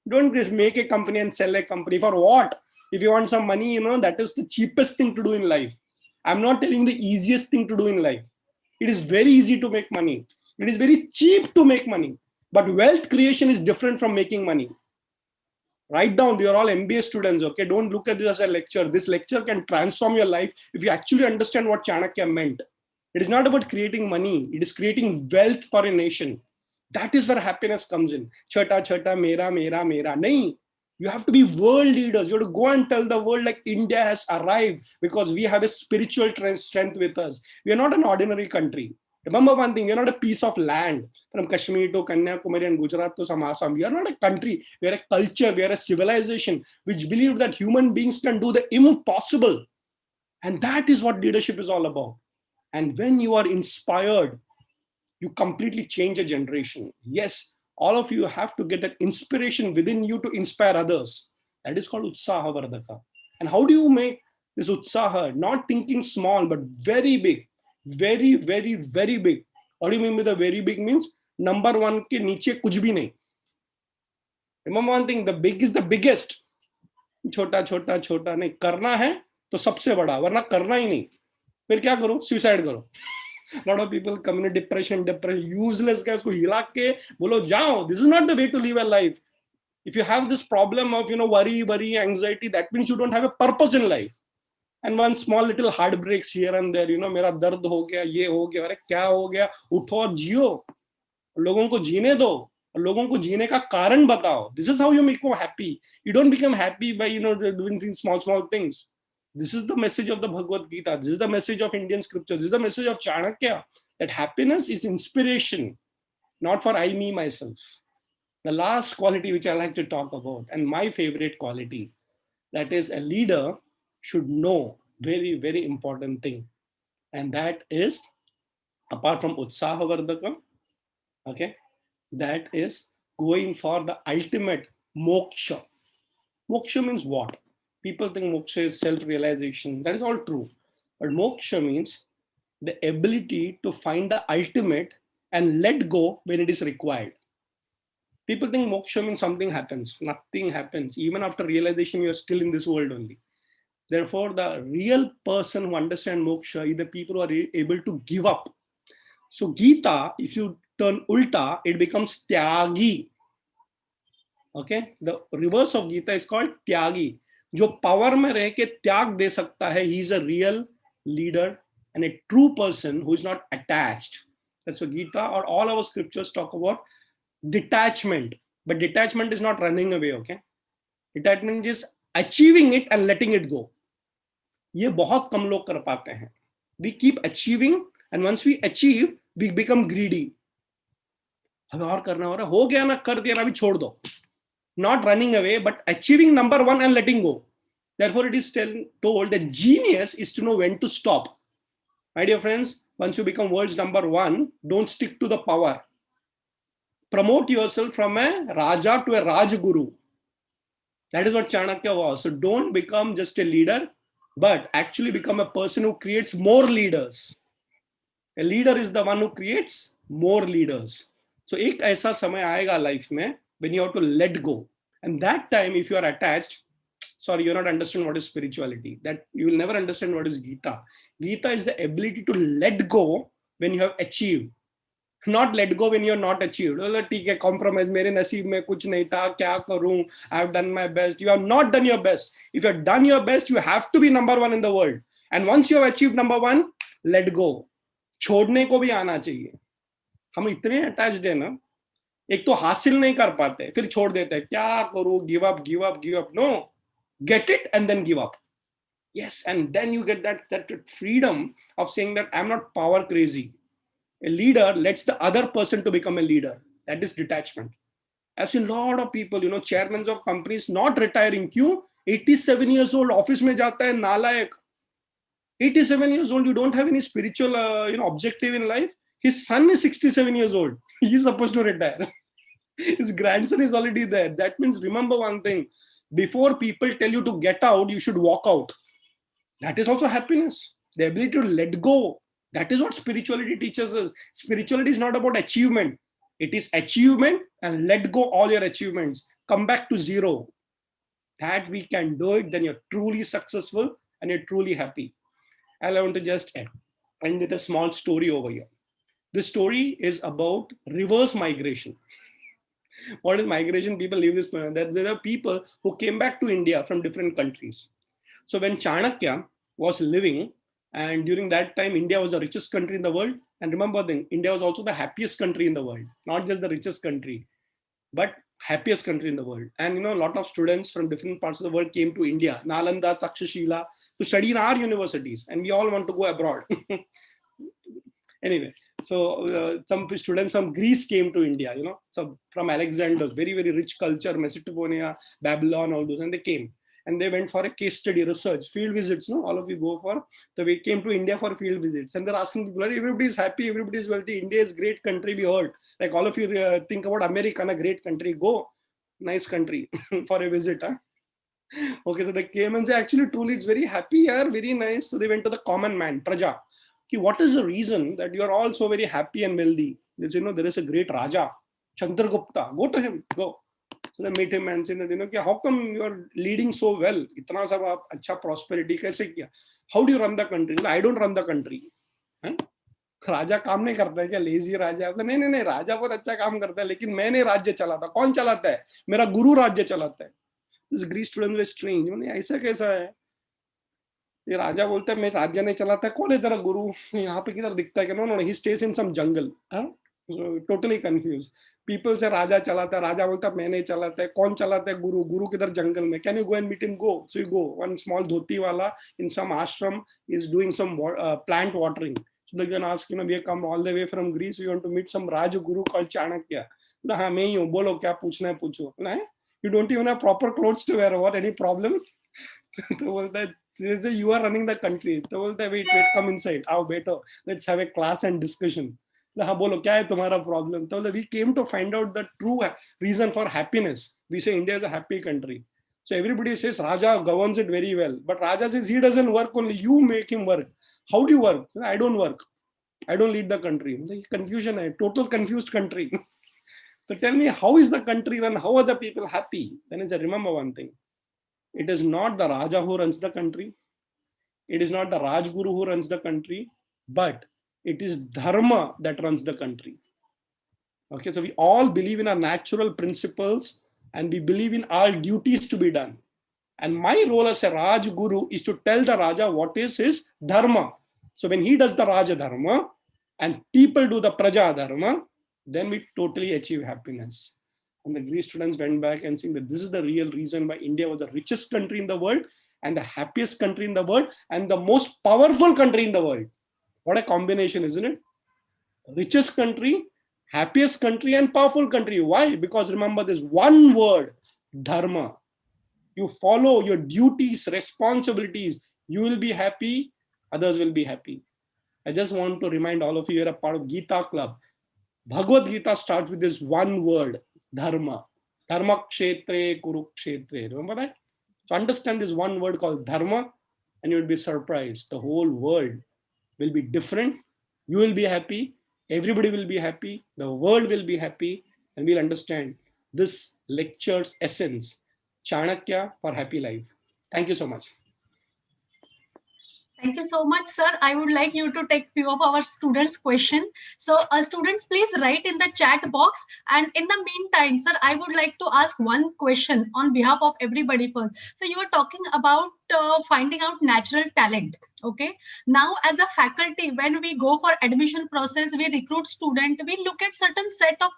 Don't just make a company and sell a company. For what? If you want some money, that is the cheapest thing to do in life. I'm not telling the easiest thing to do in life. It is very easy to make money. It is very cheap to make money. But wealth creation is different from making money. Write down, they are all MBA students, okay? Don't look at this as a lecture. This lecture can transform your life if you actually understand what Chanakya meant. It is not about creating money. It is creating wealth for a nation. That is where happiness comes in. Chota, chota, mera, mera, mera. Nahin. You have to be world leaders. You have to go and tell the world like India has arrived because we have a spiritual strength with us. We are not an ordinary country. Remember one thing, we are not a piece of land from Kashmir to Kanyakumari and Gujarat to some Assam. We are not a country. We are a culture. We are a civilization which believe that human beings can do the impossible. And that is what leadership is all about. And when you are inspired, you completely change a generation. Yes, all of you have to get that inspiration within you to inspire others. That is called Utsaha Vardhaka. And how do you make this Utsaha? Not thinking small, but very big. Very, very, very big. What do you mean by the very big means? Number one ke niche kuch bhi nahi. Remember one thing, the big is the biggest. Chota, chota, chota nahi. Karna hai to sabse bada. Warna karna hi nahi. Fir kya karo? Suicide karo. A lot of people come in depression, useless guys ko hila ke bolo jao. This is not the way to live a life. If you have this problem of worry, anxiety, that means you don't have a purpose in life. And one small little heartbreaks here and there, मेरा दर्द हो गया, ये हो गया, अरे क्या हो गया, उठो और जियो, लोगों को जीने दो, लोगों को जीने का कारण बताओ. This is how you make them happy. You don't become happy by doing things, small things. This is the message of the Bhagavad Gita. This is the message of Indian scripture. This is the message of Chanakya, that happiness is inspiration, not for I, me, myself. The last quality which I like to talk about, and my favorite quality, that is a leader should know very, very important thing. And that is, apart from Utsaha Vardhaka, okay, that is going for the ultimate moksha. Moksha means what? People think moksha is self-realization. That is all true. But moksha means the ability to find the ultimate and let go when it is required. People think moksha means something happens. Nothing happens. Even after realization, you are still in this world only. Therefore, the real person who understands moksha is the people who are able to give up. So Gita, if you turn ulta, it becomes tyagi. Okay, the reverse of Gita is called tyagi. जो power में रह के त्याग दे सकता है, he is a real leader and a true person who is not attached. That's what Gita or all our scriptures talk about detachment. But detachment is not running away. Okay, detachment is achieving it and letting it go. ये बहुत कम लोग कर पाते हैं. We keep achieving, and once we achieve, we become greedy. हमें और करना हो गया ना, कर दिया ना, अभी छोड़ दो. Not running away, but achieving number one and letting go. Therefore, it is told that genius is to know when to stop. My dear friends, once you become world's number one, don't stick to the power. Promote yourself from a Raja to a Rajguru. That is what Chanakya was. So don't become just a leader, but actually become a person who creates more leaders. A leader is the one who creates more leaders. So एक ऐसा समय आएगा life में when you have to let go. And that time, if you are attached, sorry, you're not understanding what is spirituality. That you will never understand what is Gita. Gita is the ability to let go when you have achieved. Not let go when you're not achieved. ठीक है, compromise, मेरे नसीब में कुछ नहीं था, क्या करूं? I have done my best. You have not done your best. If you have done your best, you have to be number one in the world. And once you have achieved number one, let go. छोड़ने को भी आना चाहिए. हम इतने attached हैं ना, एक तो हासिल नहीं कर पाते, फिर छोड़ देते हैं. क्या करूं? Give up, give up, give up. No, get it and then give up. Yes, and then you get that freedom of saying that I'm not power crazy. A leader lets the other person to become a leader. That is detachment. I've seen a lot of people, chairmen of companies not retiring. Kyun? 87 years old, office mein jata hai, nalayak. 87 years old, you don't have any spiritual objective in life. His son is 67 years old. He's supposed to retire. His grandson is already there. That means, remember one thing. Before people tell you to get out, you should walk out. That is also happiness. The ability to let go. That is what spirituality teaches us. Spirituality is not about achievement. It is achievement and let go all your achievements. Come back to zero. That we can do it, then you're truly successful and you're truly happy. I want to just end with a small story over here. This story is about reverse migration. What is migration? People leave this planet. That there are people who came back to India from different countries. So when Chanakya was living, and during that time, India was the richest country in the world. And remember, then India was also the happiest country in the world, not just the richest country, but happiest country in the world. And a lot of students from different parts of the world came to India, Nalanda, Takshashila, to study in our universities, and we all want to go abroad. Anyway, so some students from Greece came to India, so from Alexander, very, very rich culture, Mesopotamia, Babylon, all those, and they came. And they went for a case study, research, field visits. No, all of you go for. So we came to India for field visits, and they're asking people, everybody is happy, everybody is wealthy. India is great country. We heard, like all of you think about America, a great country. Go, nice country for a visit. Huh? Okay, so they came and said, actually, truly, it's very happy here, very nice. So they went to the common man, Praja. Okay, what is the reason that you are all so very happy and wealthy? They say, there is a great Raja, Chandragupta. Go to him. Go. So they meet him and say that, how come you are leading so well? Itna sab aap acha prosperity kaise kiya? How do you run the country? I don't run the country. राजा काम नहीं करता है क्या? Lazy राजा? नहीं, राजा बहुत अच्छा काम करता है, लेकिन मैं नहीं राज्य चलाता. कौन चलाता है? मेरा गुरु राज्य चलाता है. This Greek student was strange. ऐसा कैसा है? ये राजा बोलता है मैं राज्य नहीं चलाता है. कौन है तेरा गुरु? यहाँ पे किधर दिखता है क्या? No, he stays in some jungle. So totally confused. People say राजा चलाता है. राजा बोलता है मैं नहीं चलाता है. कौन चलाता है? गुरु. गुरु किधर जंगल में? Can you go and meet him? Go. So you go. One small dhoti wala in some ashram is doing some plant watering. So they can ask, we come all the way from Greece. We want to meet some Raj Guru called Chanakya. हाँ मैं ही हूँ. बोलो क्या पूछना है पूछो. नहीं, you don't even have proper clothes to wear. What? Any problem? तो बोलता है, they say you are running the country. तो बोलता है wait, come inside. आओ बैठो. Let's have a class and discussion. हाँ बोलो क्या है तुम्हारा प्रॉब्लम? तो we came to find out the true reason for happiness. We say India is a happy country. So everybody says Raja governs it very well, but Raja says he doesn't work, only you make him work. How do you work? I don't work. I don't lead the country. Confusion, a total confused country. So tell me, how is the country run? How are the people happy? Then I said, remember one thing. It is not the Raja who runs the country. It is not the Rajguru who runs the country, but it is Dharma that runs the country. Okay, so we all believe in our natural principles and we believe in our duties to be done. And my role as a Rajguru is to tell the Raja what is his Dharma. So when he does the Raja Dharma and people do the Praja Dharma, then we totally achieve happiness. And the Greek students went back and saying that this is the real reason why India was the richest country in the world and the happiest country in the world and the most powerful country in the world. What a combination, isn't it? Richest country, happiest country, and powerful country. Why? Because remember this one word, Dharma. You follow your duties, responsibilities. You will be happy, others will be happy. I just want to remind all of you, you're a part of Gita Club. Bhagavad Gita starts with this one word, Dharma. Dharma kshetre kurukshetre. Remember that? So understand this one word called Dharma and you'll be surprised. The whole world will be different. You will be happy. Everybody will be happy. The world will be happy. And we'll understand this lecture's essence. Chanakya for happy life. Thank you so much. Thank you so much, sir. I would like you to take few of our students' questions. So students, please write in the chat box. And in the meantime, sir, I would like to ask one question on behalf of everybody first. So you were talking about finding out natural talent. Okay. Now, as a faculty, when we go for admission process, we recruit student, we look at certain set of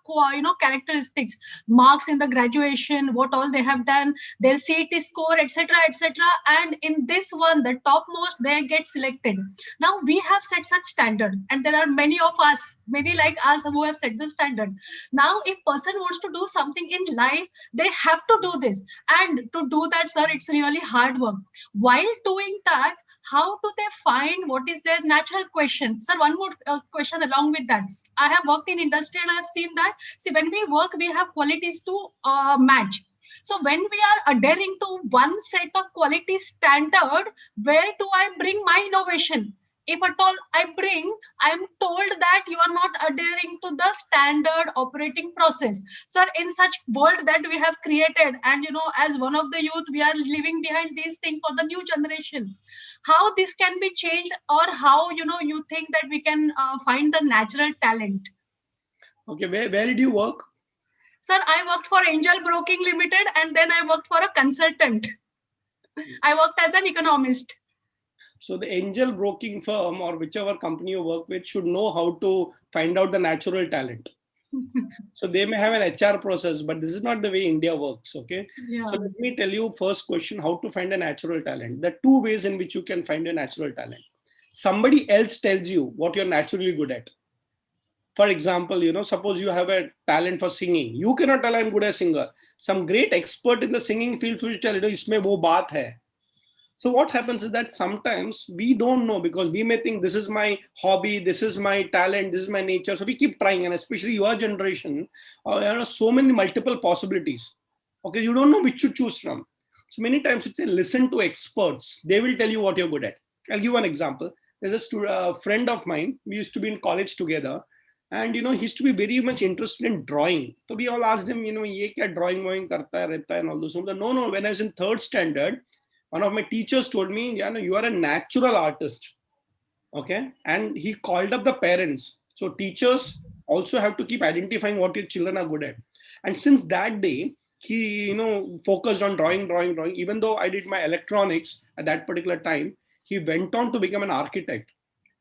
characteristics, marks in the graduation, what all they have done, their CET score, etc., etc. And in this one, the topmost, they get selected. Now we have set such standard, and there are many of us, many like us, who have set the standard. Now, if person wants to do something in life, they have to do this, and to do that, sir, it's really hard work. While doing that, how do they find what is their natural question? Sir, one more question along with that. I have worked in industry and I have seen that, see, when we work, we have qualities to match. So when we are adhering to one set of quality standard, where do I bring my innovation? If at all I bring, I'm told that you are not adhering to the standard operating process. Sir, in such world that we have created, and as one of the youth, we are leaving behind these things for the new generation. How this can be changed, or how you think that we can find the natural talent? Okay, where did you work? Sir, I worked for Angel Broking Limited and then I worked for a consultant. I worked as an economist. So the angel broking firm or whichever company you work with should know how to find out the natural talent. So they may have an HR process, but this is not the way India works. Okay. Yeah. So let me tell you first question, how to find a natural talent. There are two ways in which you can find a natural talent. Somebody else tells you what you're naturally good at. For example, suppose you have a talent for singing. You cannot tell I'm good as a singer. Some great expert in the singing field will tell you, isme wo baat hai. So what happens is that sometimes we don't know because we may think this is my hobby, this is my talent, this is my nature. So we keep trying, and especially your generation, there are so many multiple possibilities. Okay, you don't know which to choose from. So many times you say listen to experts. They will tell you what you're good at. I'll give one example. There's a friend of mine. We used to be in college together. And he used to be very much interested in drawing. So we all asked him, ye kya drawing karta hai, rehta hai, and all those. No. When I was in third standard, one of my teachers told me, you are a natural artist. Okay. And he called up the parents. So teachers also have to keep identifying what your children are good at. And since that day, he, focused on drawing. Even though I did my electronics at that particular time, he went on to become an architect.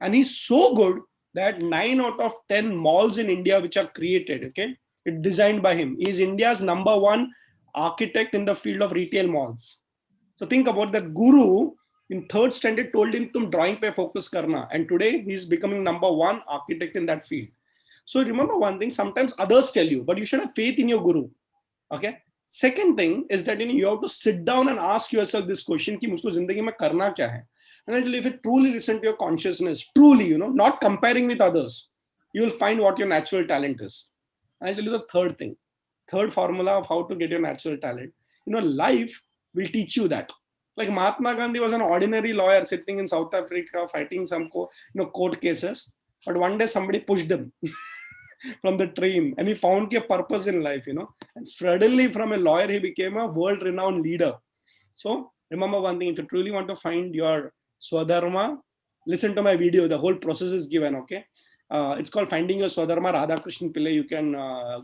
And he's so good that 9 out of 10 malls in India which are created, okay, it's designed by him. He's India's #1 architect in the field of retail malls. So think about that guru in third standard told him tum drawing pe focus karna, and today he's becoming #1 architect in that field. So remember one thing, sometimes others tell you, but you should have faith in your guru. Okay. Second thing is that you have to sit down and ask yourself this question ki musko zindagi mein karna kya hai. And I tell you, if you truly listen to your consciousness, truly, not comparing with others, you will find what your natural talent is. And I'll tell you the third thing, third formula of how to get your natural talent. Life will teach you that. Like Mahatma Gandhi was an ordinary lawyer sitting in South Africa fighting some court cases. But one day somebody pushed him from the train and he found a purpose in life, And suddenly from a lawyer, he became a world-renowned leader. So remember one thing, if you truly want to find your Swadharma, listen to my video. The whole process is given, okay? It's called Finding Your Swadharma, Radhakrishnan Pillai. You can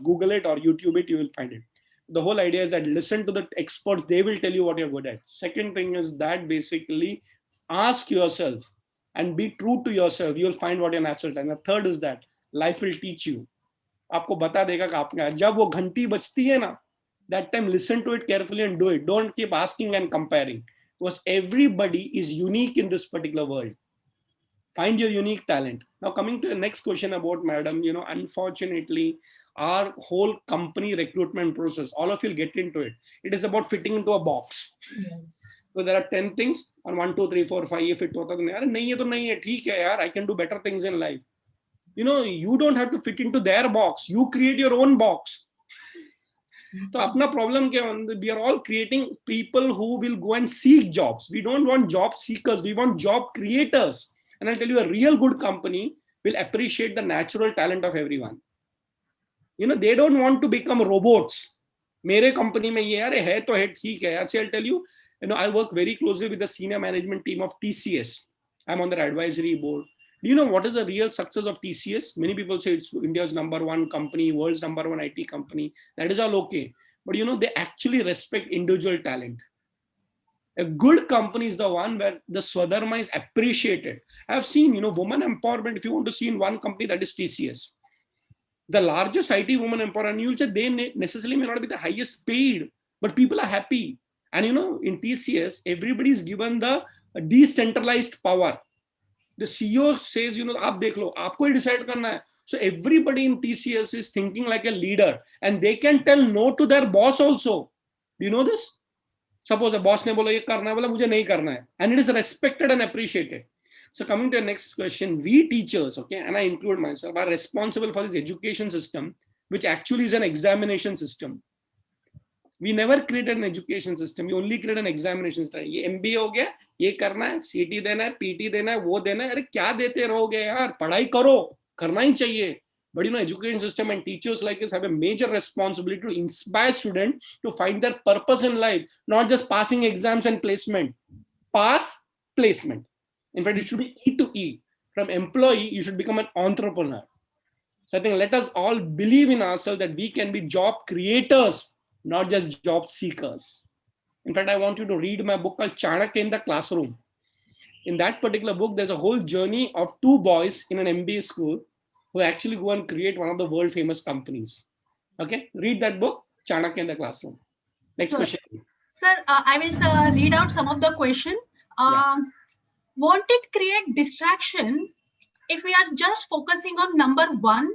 Google it or YouTube it, you will find it. The whole idea is that listen to the experts. They will tell you what you're good at. Second thing is that basically ask yourself and be true to yourself. You'll find what your natural talent. The third is that life will teach you. आपको बता देगा कि आपने जब वो घंटी बजती है ना, that time listen to it carefully and do it. Don't keep asking and comparing. Because everybody is unique in this particular world. Find your unique talent. Now coming to the next question about madam, unfortunately, our whole company recruitment process, all of you will get into it. It is about fitting into a box. Yes. So there are 10 things and 1, 2, 3, 4, 5. If it hota to nahi hai to nahi hai, theek hai yaar, I can do better things in life. You don't have to fit into their box. You create your own box. So apna problem kya, we are all creating people who will go and seek jobs. We don't want job seekers. We want job creators. And I'll tell you, a real good company will appreciate the natural talent of everyone. They don't want to become robots. Mere company mein ye yaar hai to hai, theek hai yaar. See, I'll tell you, I work very closely with the senior management team of TCS. I'm on their advisory board. Do you know what is the real success of TCS? Many people say it's India's #1 company, world's #1 IT company. That is all okay. But they actually respect individual talent. A good company is the one where the Swadharma is appreciated. I've seen, woman empowerment, if you want to see in one company, that is TCS. The largest IT woman empowerment, you'll say they necessarily may not be the highest paid, but people are happy. And in TCS, everybody is given the decentralized power. The CEO says, aap dekh lo, aapko hi decide karna hai. So everybody in TCS is thinking like a leader and they can tell no to their boss also. Do you know this? Suppose the boss ne bola ye karna hai, bola mujhe nahi karna hai. And it is respected and appreciated. So coming to the next question, we teachers, okay, and I include myself, are responsible for this education system, which actually is an examination system. We never created an education system. We only created an examination system. ये MBA हो गया, ये करना है, CT देना है, PT देना है, वो देना है. अरे क्या देते रहोगे यार? पढ़ाई करो, करना ही चाहिए. But education system and teachers like us have a major responsibility to inspire students to find their purpose in life, not just passing exams and placement. Pass, placement. In fact, it should be E to E. From employee, you should become an entrepreneur. So I think let us all believe in ourselves that we can be job creators, not just job seekers. In fact, I want you to read my book called Chanakya in the Classroom. In that particular book, there's a whole journey of two boys in an MBA school who actually go and create one of the world famous companies. Okay, read that book, Chanakya in the Classroom. Next question. Sir, I will read out some of the question. Won't it create distraction if we are just focusing on number one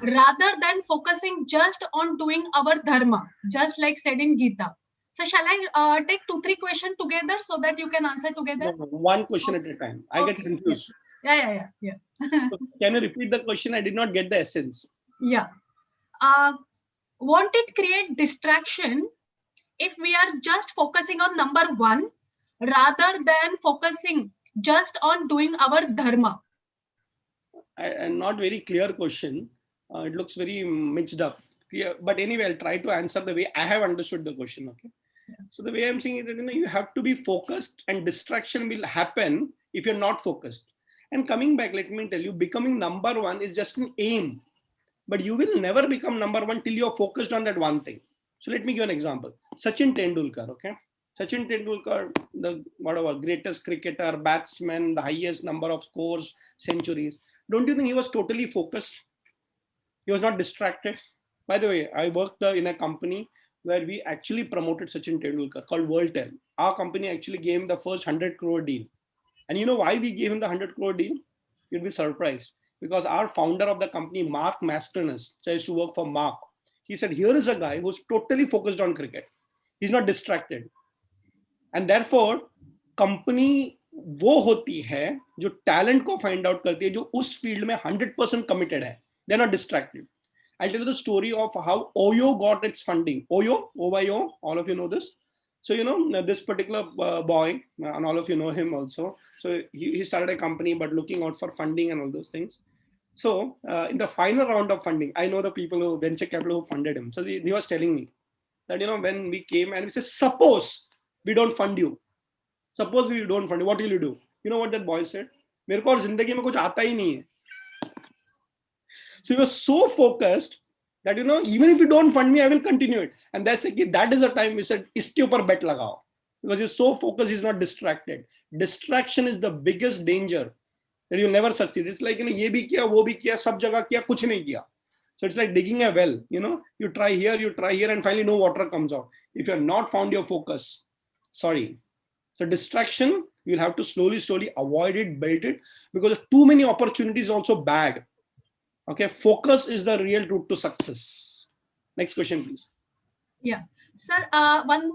rather than focusing just on doing our dharma, just like said in Gita? So shall I take 2-3 questions together so that you can answer together? No, one question at a time. I get confused. Yeah. So can you repeat the question? I did not get the essence. Yeah. Won't it create distraction if we are just focusing on number one rather than focusing just on doing our dharma? And not very clear question. It looks very mixed up. Yeah, but anyway, I'll try to answer the way I have understood the question. Okay. So the way I'm saying is that you have to be focused, and distraction will happen if you're not focused. And coming back, let me tell you, becoming number one is just an aim, but you will never become number one till you're focused on that one thing. So let me give an example. Sachin Tendulkar, okay? Sachin Tendulkar, the greatest cricketer, batsman, the highest number of scores, centuries. Don't you think he was totally focused? He was not distracted. By the way, I worked in a company where we actually promoted Sachin Tendulkar called WorldTel. Our company actually gave him the first 100 crore deal. And you know why we gave him the 100 crore deal? You'll be surprised. Because our founder of the company, Mark Masternes, so I used to work for Mark. He said, here is a guy who's totally focused on cricket. He's not distracted. And therefore, company वो होती है जो talent को find out करती है, जो उस field में 100% committed है. They're not distracted. I'll tell you the story of how Oyo got its funding. Oyo, O-Y-O, all of you know this. So, you know, this particular boy, and all of you know him also. So he started a company, but looking out for funding and all those things. So in the final round of funding, I know the people who venture capital who funded him. So he was telling me that, you know, when we came and we said, suppose we don't fund you. Suppose we don't fund you, what will you do? You know what that boy said? मेरे को और जिंदगी में कुछ आता ही नहीं है. So he was so focused that, you know, even if you don't fund me, I will continue it. And that is the time we said, iske upar bet lagao. Because he's so focused, he's not distracted. Distraction is the biggest danger that you'll never succeed. It's like, you know, ye bhi kiya, wo bhi kiya, sab jagah kiya, kuch nahi kiya. So it's like digging a well, you know, you try here, and finally no water comes out. If you're not found your focus, sorry. So distraction, you'll have to slowly avoid it, build it, because too many opportunities also bad. Okay, focus is the real route to success. Next question, please. Yeah, sir. One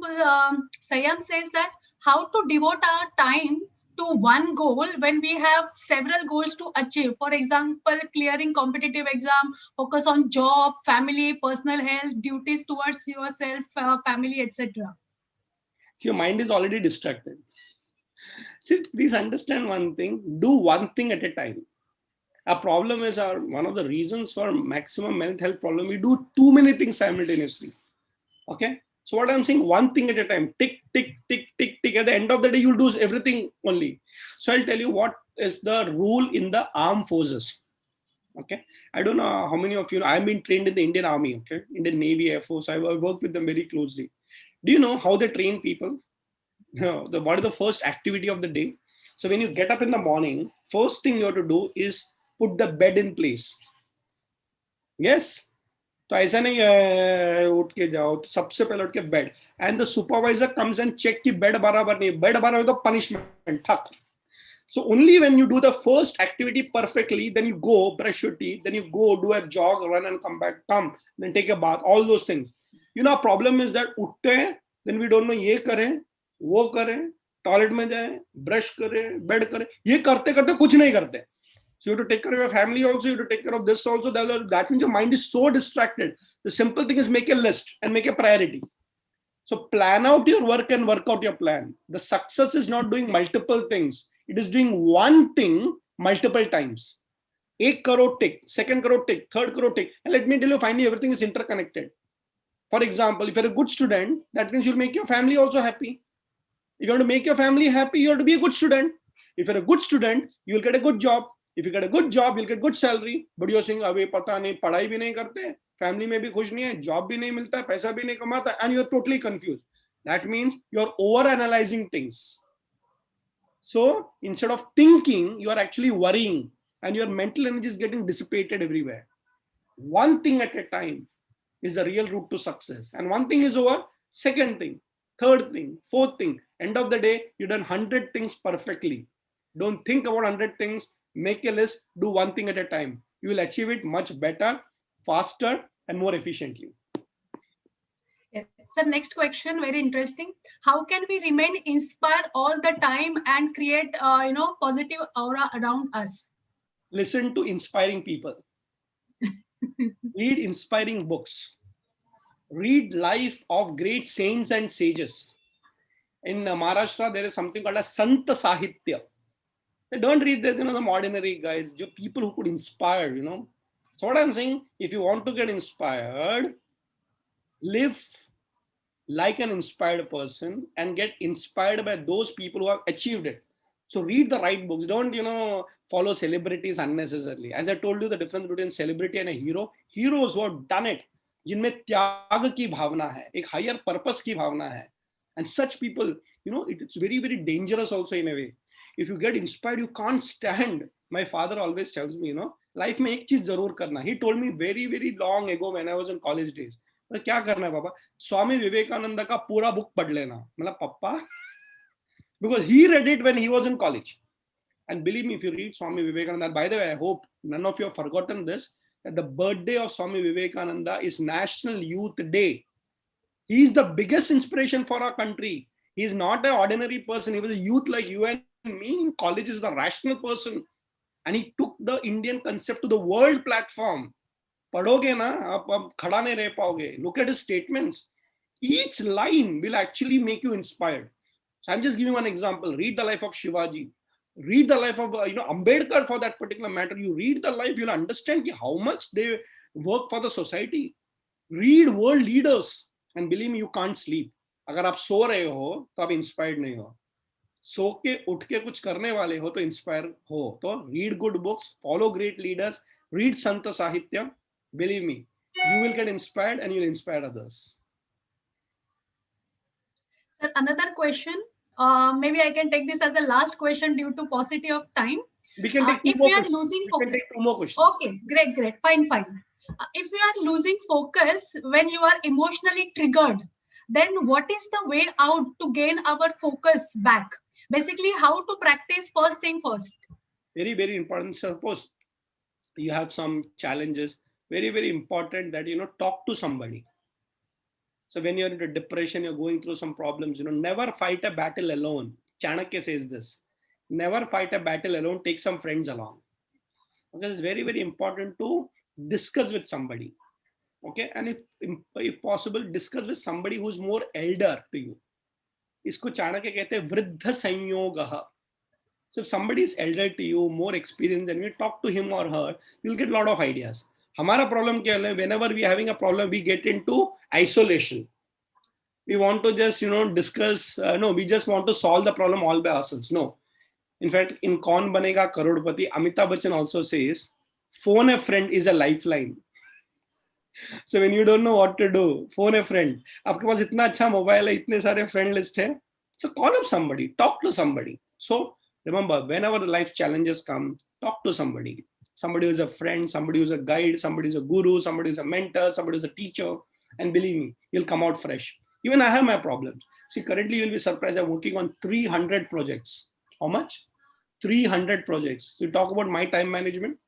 Sayam says that how to devote our time to one goal when we have several goals to achieve. For example, clearing competitive exam, focus on job, family, personal health, duties towards yourself, family, etc. Your mind is already distracted. See, please understand one thing. Do one thing at a time. Our problem is one of the reasons for maximum mental health problem. We do too many things simultaneously. Okay. So what I'm saying, one thing at a time, tick, tick, tick, tick, tick. At the end of the day, you'll do everything only. So I'll tell you what is the rule in the armed forces. Okay. I don't know how many of you know, I've been trained in the Indian Army, okay, Indian Navy, Air Force. I worked with them very closely. Do you know how they train people? No, what is the first activity of the day? So when you get up in the morning, first thing you have to do is put the bed in place. Yes. तो ऐसा नहीं उठ के जाओ, तो सबसे पहले उठ के bed. And the supervisor comes and check कि bed बराबर नहीं, bed बराबर तो punishment, ठक. So only when you do the first activity perfectly, then you go brush your teeth, then you go do a jog, run and come back, then take a bath, all those things. You know, our problem is that उठते हैं, then we don't know ये करें, वो करें, toilet में जाएं, brush करें, bed करें, ये करते करते कुछ नहीं करते. So you have to take care of your family also, you have to take care of this also. That means your mind is so distracted. The simple thing is make a list and make a priority. So plan out your work and work out your plan. The success is not doing multiple things. It is doing one thing multiple times. 1 crore tick, 2nd crore tick, 3rd crore tick. And let me tell you, finally everything is interconnected. For example, if you're a good student, that means you'll make your family also happy. If you want to make your family happy, you have to be a good student. If you're a good student, you'll get a good job. If you get a good job, you'll get good salary. But you're saying, अबे पता नहीं, पढ़ाई भी नहीं करते, family में भी खुश नहीं है, job भी नहीं मिलता, पैसा भी नहीं कमाता, and you're totally confused. That means you're over-analyzing things. So instead of thinking, you are actually worrying, and your mental energy is getting dissipated everywhere. One thing at a time is the real route to success. And one thing is over, second thing, third thing, fourth thing. End of the day, you've done 100 things perfectly. Don't think about 100 things. Make a list, do one thing at a time. You will achieve it much better, faster, and more efficiently. Yes. So next question, very interesting. How can we remain inspired all the time and create, positive aura around us? Listen to inspiring people. Read inspiring books. Read life of great saints and sages. In Maharashtra, there is something called a Santa Sahitya. They don't read this, some ordinary guys, people who could inspire, So what I'm saying, if you want to get inspired, live like an inspired person and get inspired by those people who have achieved it. So read the right books. Don't, follow celebrities unnecessarily. As I told you, the difference between celebrity and a hero, heroes who have done it, जिनमें त्याग की भावना है, एक higher purpose की भावना है. And such people, it's very, very dangerous also in a way. If you get inspired, you can't stand. My father always tells me, life में एक चीज जरूर करना. He told me very, very long ago when I was in college days. क्या करना है पापा? स्वामी विवेकानंद का पूरा बुक पढ़ लेना. मतलब पापा, because he read it when he was in college. And believe me, if you read Swami Vivekananda, by the way, I hope none of you have forgotten this, that the birthday of Swami Vivekananda is National Youth Day. He is the biggest inspiration for our country. He is not an ordinary person. He was a youth like you and me in college. He is a rational person. And he took the Indian concept to the world platform. पढ़ोगे ना आप खड़ा नहीं रह पाओगे. Look at his statements. Each line will actually make you inspired. So I'm just giving one example. Read the life of Shivaji. Read the life of Ambedkar for that particular matter. You read the life, you'll understand how much they work for the society. Read world leaders, and believe me, you can't sleep. अगर आप सो रहे हो तो आप inspired नहीं हो. सो के उठ के कुछ करने वाले हो तो inspire हो. तो read good books, follow great leaders, read Santa Sahitya. Believe me, you will get inspired and you'll inspire others. Sir, another question. Maybe I can take this as a last question due to paucity of time. We can take if we are losing focus, we can take 2 more questions. Okay, great, fine. If we are losing focus when you are emotionally triggered, then what is the way out to gain our focus back? Basically, how to practice first thing first. Very, very important. Suppose you have some challenges. Very, very important that talk to somebody. So when you're into depression, you're going through some problems, never fight a battle alone. Chanakya says this. Never fight a battle alone, take some friends along. Okay, it's very, very important to discuss with somebody. Okay, and if possible, discuss with somebody who's more elder to you. इसको चाणक्य कहते हैं वृद्ध संयोगः. So if somebody is elder to you, more experienced, and you talk to him or her, you'll get a lot of ideas. हमारा problem क्या है? Whenever we are having a problem, we get into isolation. We want to just, discuss. No, we just want to solve the problem all by ourselves. No. In fact, in Kaun Banega Karodpati, Amitabh Bachchan also says, phone a friend is a lifeline. So when you don't know what to do, phone a friend. आपके पास इतना अच्छा mobile है, इतने सारे friend list है. So call up somebody, talk to somebody. So remember, whenever life challenges come, talk to somebody. Somebody who's a friend, somebody who's a guide, somebody who's a guru, somebody who's a mentor, somebody who's a teacher. And believe me, you'll come out fresh. Even I have my problems. See, currently you'll be surprised. I'm working on 300 projects. How much? 300 projects. So you talk about my time management.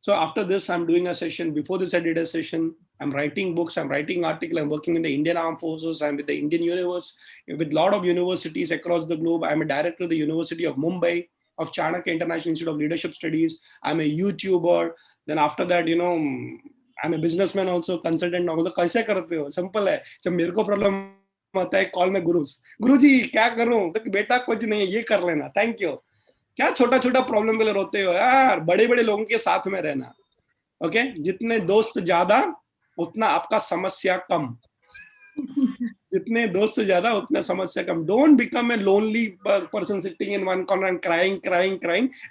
So after this, I'm doing a session. Before this, I did a session. I'm writing books. I'm writing articles. I'm working in the Indian Armed Forces. I'm with the Indian Universe, with a lot of universities across the globe. I'm a director of the University of Mumbai, of Chanakya International Institute of Leadership Studies. I'm a YouTuber. Then after that, I'm a businessman also, consultant. मतलब कैसे करते हो? Simple है. जब मेरे को problem आता है, call में गुरुजी क्या करूं? तो बेटा कुछ नहीं है, ये कर लेना. Thank you. क्या छोटा छोटा प्रॉब्लम के लिए रोते हो यार? बड़े बड़े लोगों के साथ में रहना. ओके, जितने दोस्त ज्यादा उतना आपका समस्या कम. जितने दोस्त से ज्यादा उतना समस्या कम. Don't become a lonely person sitting in one corner and crying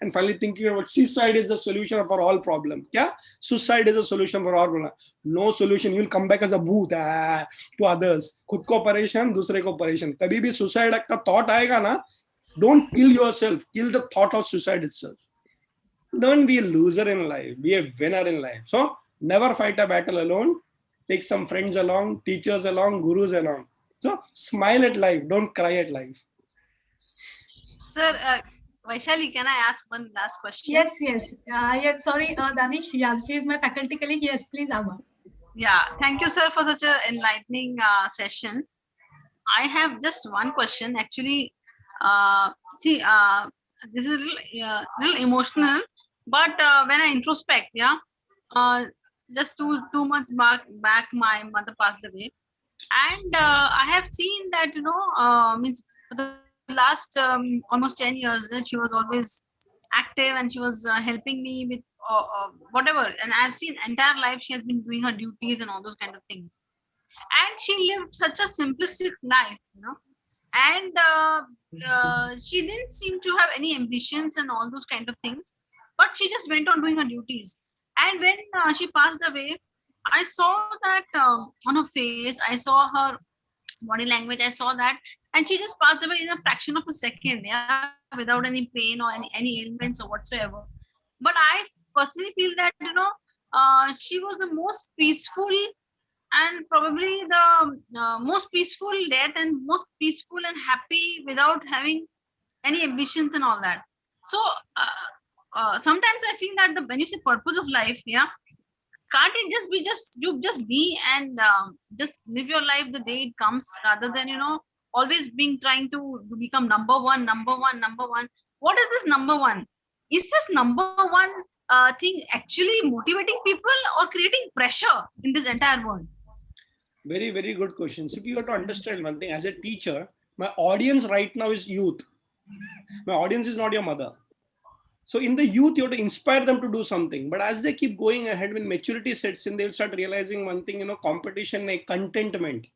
and finally thinking about suicide is the solution for all problem. क्या? Suicide is the solution for all problem. No solution. You'll come back as a booth to others. खुद को परेशान, दूसरे को परेशान. कभी भी suicide का thought आएगा ना, don't kill yourself. Kill the thought of suicide itself. Don't be a loser in life. Be a winner in life. So never fight a battle alone. Take some friends along, teachers along, gurus along. So smile at life. Don't cry at life. Sir, Vaishali, can I ask one last question? Yes. Yes. Sorry, Danish. Yeah, she is my faculty colleague. Yes, please, Abba. Yeah. Thank you, sir, for such an enlightening session. I have just one question. Actually, this is a little emotional, but when I introspect, just two months back, my mother passed away, and I have seen that means for the last almost 10 years that she was always active and she was helping me with whatever, and I've seen entire life she has been doing her duties and all those kind of things, and she lived such a simplistic life, and she didn't seem to have any ambitions and all those kind of things, but she just went on doing her duties. And when she passed away, I saw that on her face, I saw her body language, I saw that, and she just passed away in a fraction of a second, without any pain or any ailments or whatsoever. But I personally feel that she was the most peaceful and probably the most peaceful death and most peaceful and happy without having any ambitions and all that. So sometimes I feel that when you say purpose of life, can't it just be you just be and just live your life the day it comes, rather than always trying to become number one. What is this number one? Is this number one thing actually motivating people or creating pressure in this entire world? Very, very good question. So you have to understand one thing. As a teacher, my audience right now is youth. My audience is not your mother. So in the youth, you have to inspire them to do something. But as they keep going ahead, when maturity sets in, they'll start realizing one thing, competition, contentment.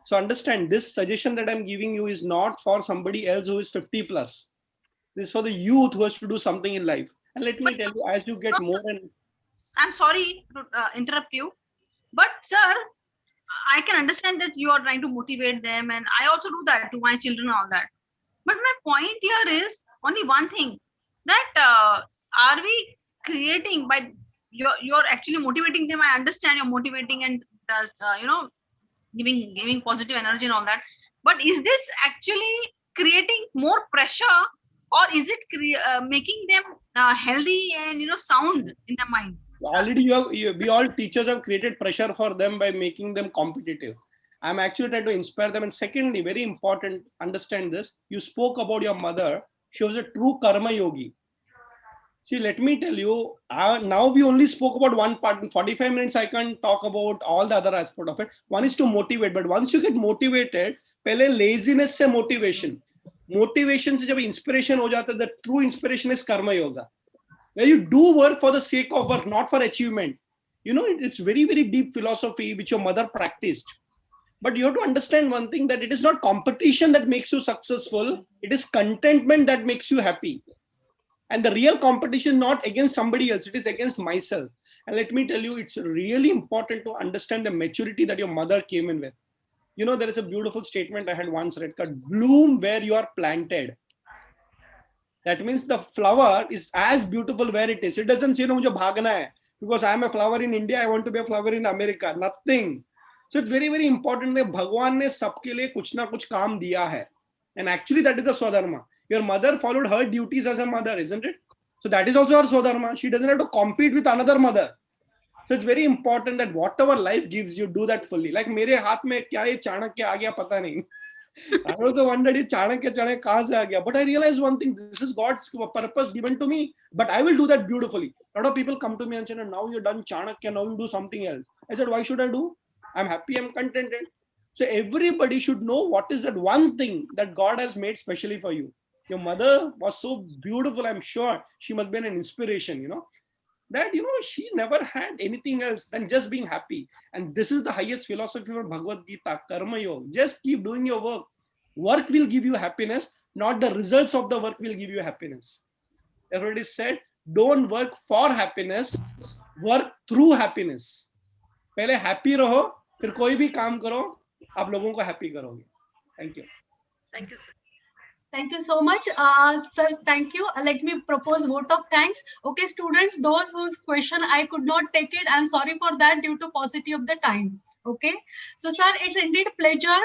So understand, this suggestion that I'm giving you is not for somebody else who is 50 plus. This is for the youth who has to do something in life. And let me tell you, as you get more and... I'm sorry to interrupt you. But sir, I can understand that you are trying to motivate them. And I also do that to my children and all that. But my point here is only one thing. That are we creating by you're actually motivating them? I understand you're motivating and does giving positive energy and all that, but is this actually creating more pressure, or is it making them healthy and sound in their mind? Already we all teachers have created pressure for them by making them competitive. I'm actually trying to inspire them. And secondly, very important, understand this, you spoke about your mother. She was a true karma yogi. See, let me tell you, now we only spoke about one part. In 45 minutes, I can talk about all the other aspect of it. One is to motivate, but once you get motivated, pehle laziness se motivation. Motivation se jab inspiration ho jata, the true inspiration is karma yoga. Where you do work for the sake of work, not for achievement. It's very, very deep philosophy which your mother practiced. But you have to understand one thing, that it is not competition that makes you successful. It is contentment that makes you happy. And the real competition not against somebody else. It is against myself. And let me tell you, it's really important to understand the maturity that your mother came in with. There is a beautiful statement I had once read called, bloom where you are planted. That means the flower is as beautiful where it is. It doesn't say, mujhe bhagna hai. Because I am a flower in India, I want to be a flower in America. Nothing. So it's very, very important that Bhagwan ne sabke liye kuch na kuch kaam diya hai. And actually that is the Swadharma. Your mother followed her duties as a mother, isn't it? So that is also her Swadharma. She doesn't have to compete with another mother. So it's very important that whatever life gives you, do that fully. Like mere haath mein kya ye Chanakya aa gaya, pata nahi. I also wondered, Chanakya kahan se aa gaya? But I realized one thing, this is God's purpose given to me, but I will do that beautifully. A lot of people come to me and say, now you're done Chanakya, now you do something else. I said, why should I do? I'm happy, I'm contented. So everybody should know what is that one thing that God has made specially for you. Your mother was so beautiful. I'm sure she must be an inspiration, that, she never had anything else than just being happy. And this is the highest philosophy for Bhagavad Gita, Karma Yoga. Just keep doing your work. Work will give you happiness, not the results of the work will give you happiness. That's what it is said. Don't work for happiness, work through happiness. पहले happy रहो, फिर कोई भी काम करो, आप लोगों को happy करोगे. Thank you. Thank you, sir. Thank you so much, sir. Thank you. Let me propose vote of thanks. Okay, students, those whose question I could not take it, I'm sorry for that due to paucity of the time. Okay, so sir, it's indeed pleasure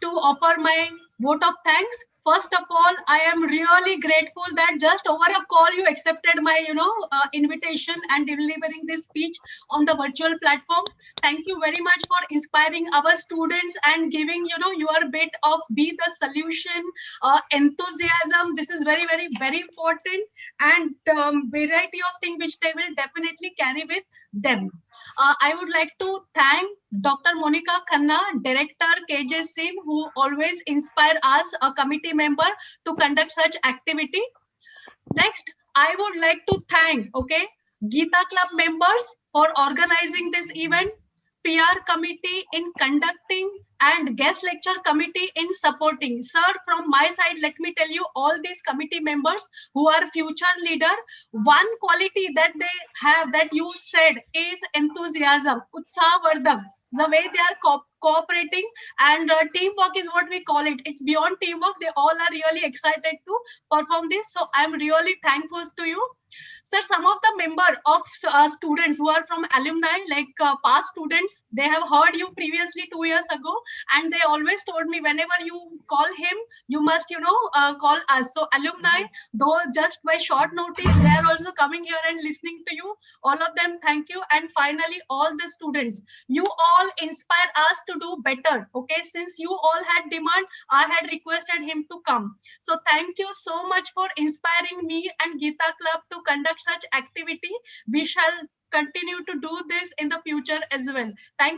to offer my vote of thanks. First of all, I am really grateful that just over a call you accepted my, invitation and delivering this speech on the virtual platform. Thank you very much for inspiring our students and giving, your bit of be the solution, enthusiasm. This is very, very, very important, and variety of things which they will definitely carry with them. I would like to thank Dr. Monica Khanna, Director KJ Sim, who always inspire us, a committee member, to conduct such activity. Next, I would like to thank, Gita Club members for organizing this event, PR committee in conducting, and guest lecture committee in supporting. Sir, from my side, let me tell you, all these committee members who are future leader, one quality that they have that you said is enthusiasm, utsavardham, the way they are cooperating, and teamwork is what we call it. It's beyond teamwork. They all are really excited to perform this. So I'm really thankful to you. Sir, some of the member of students who are from alumni, like past students, they have heard you previously 2 years ago, and they always told me whenever you call him, you must, call us. So alumni, though just by short notice, they are also coming here and listening to you. All of them, thank you. And finally, all the students, you all inspire us to do better. Okay, since you all had demand, I had requested him to come. So thank you so much for inspiring me and Gita Club to conduct such activity. We shall continue to do this in the future as well. Thank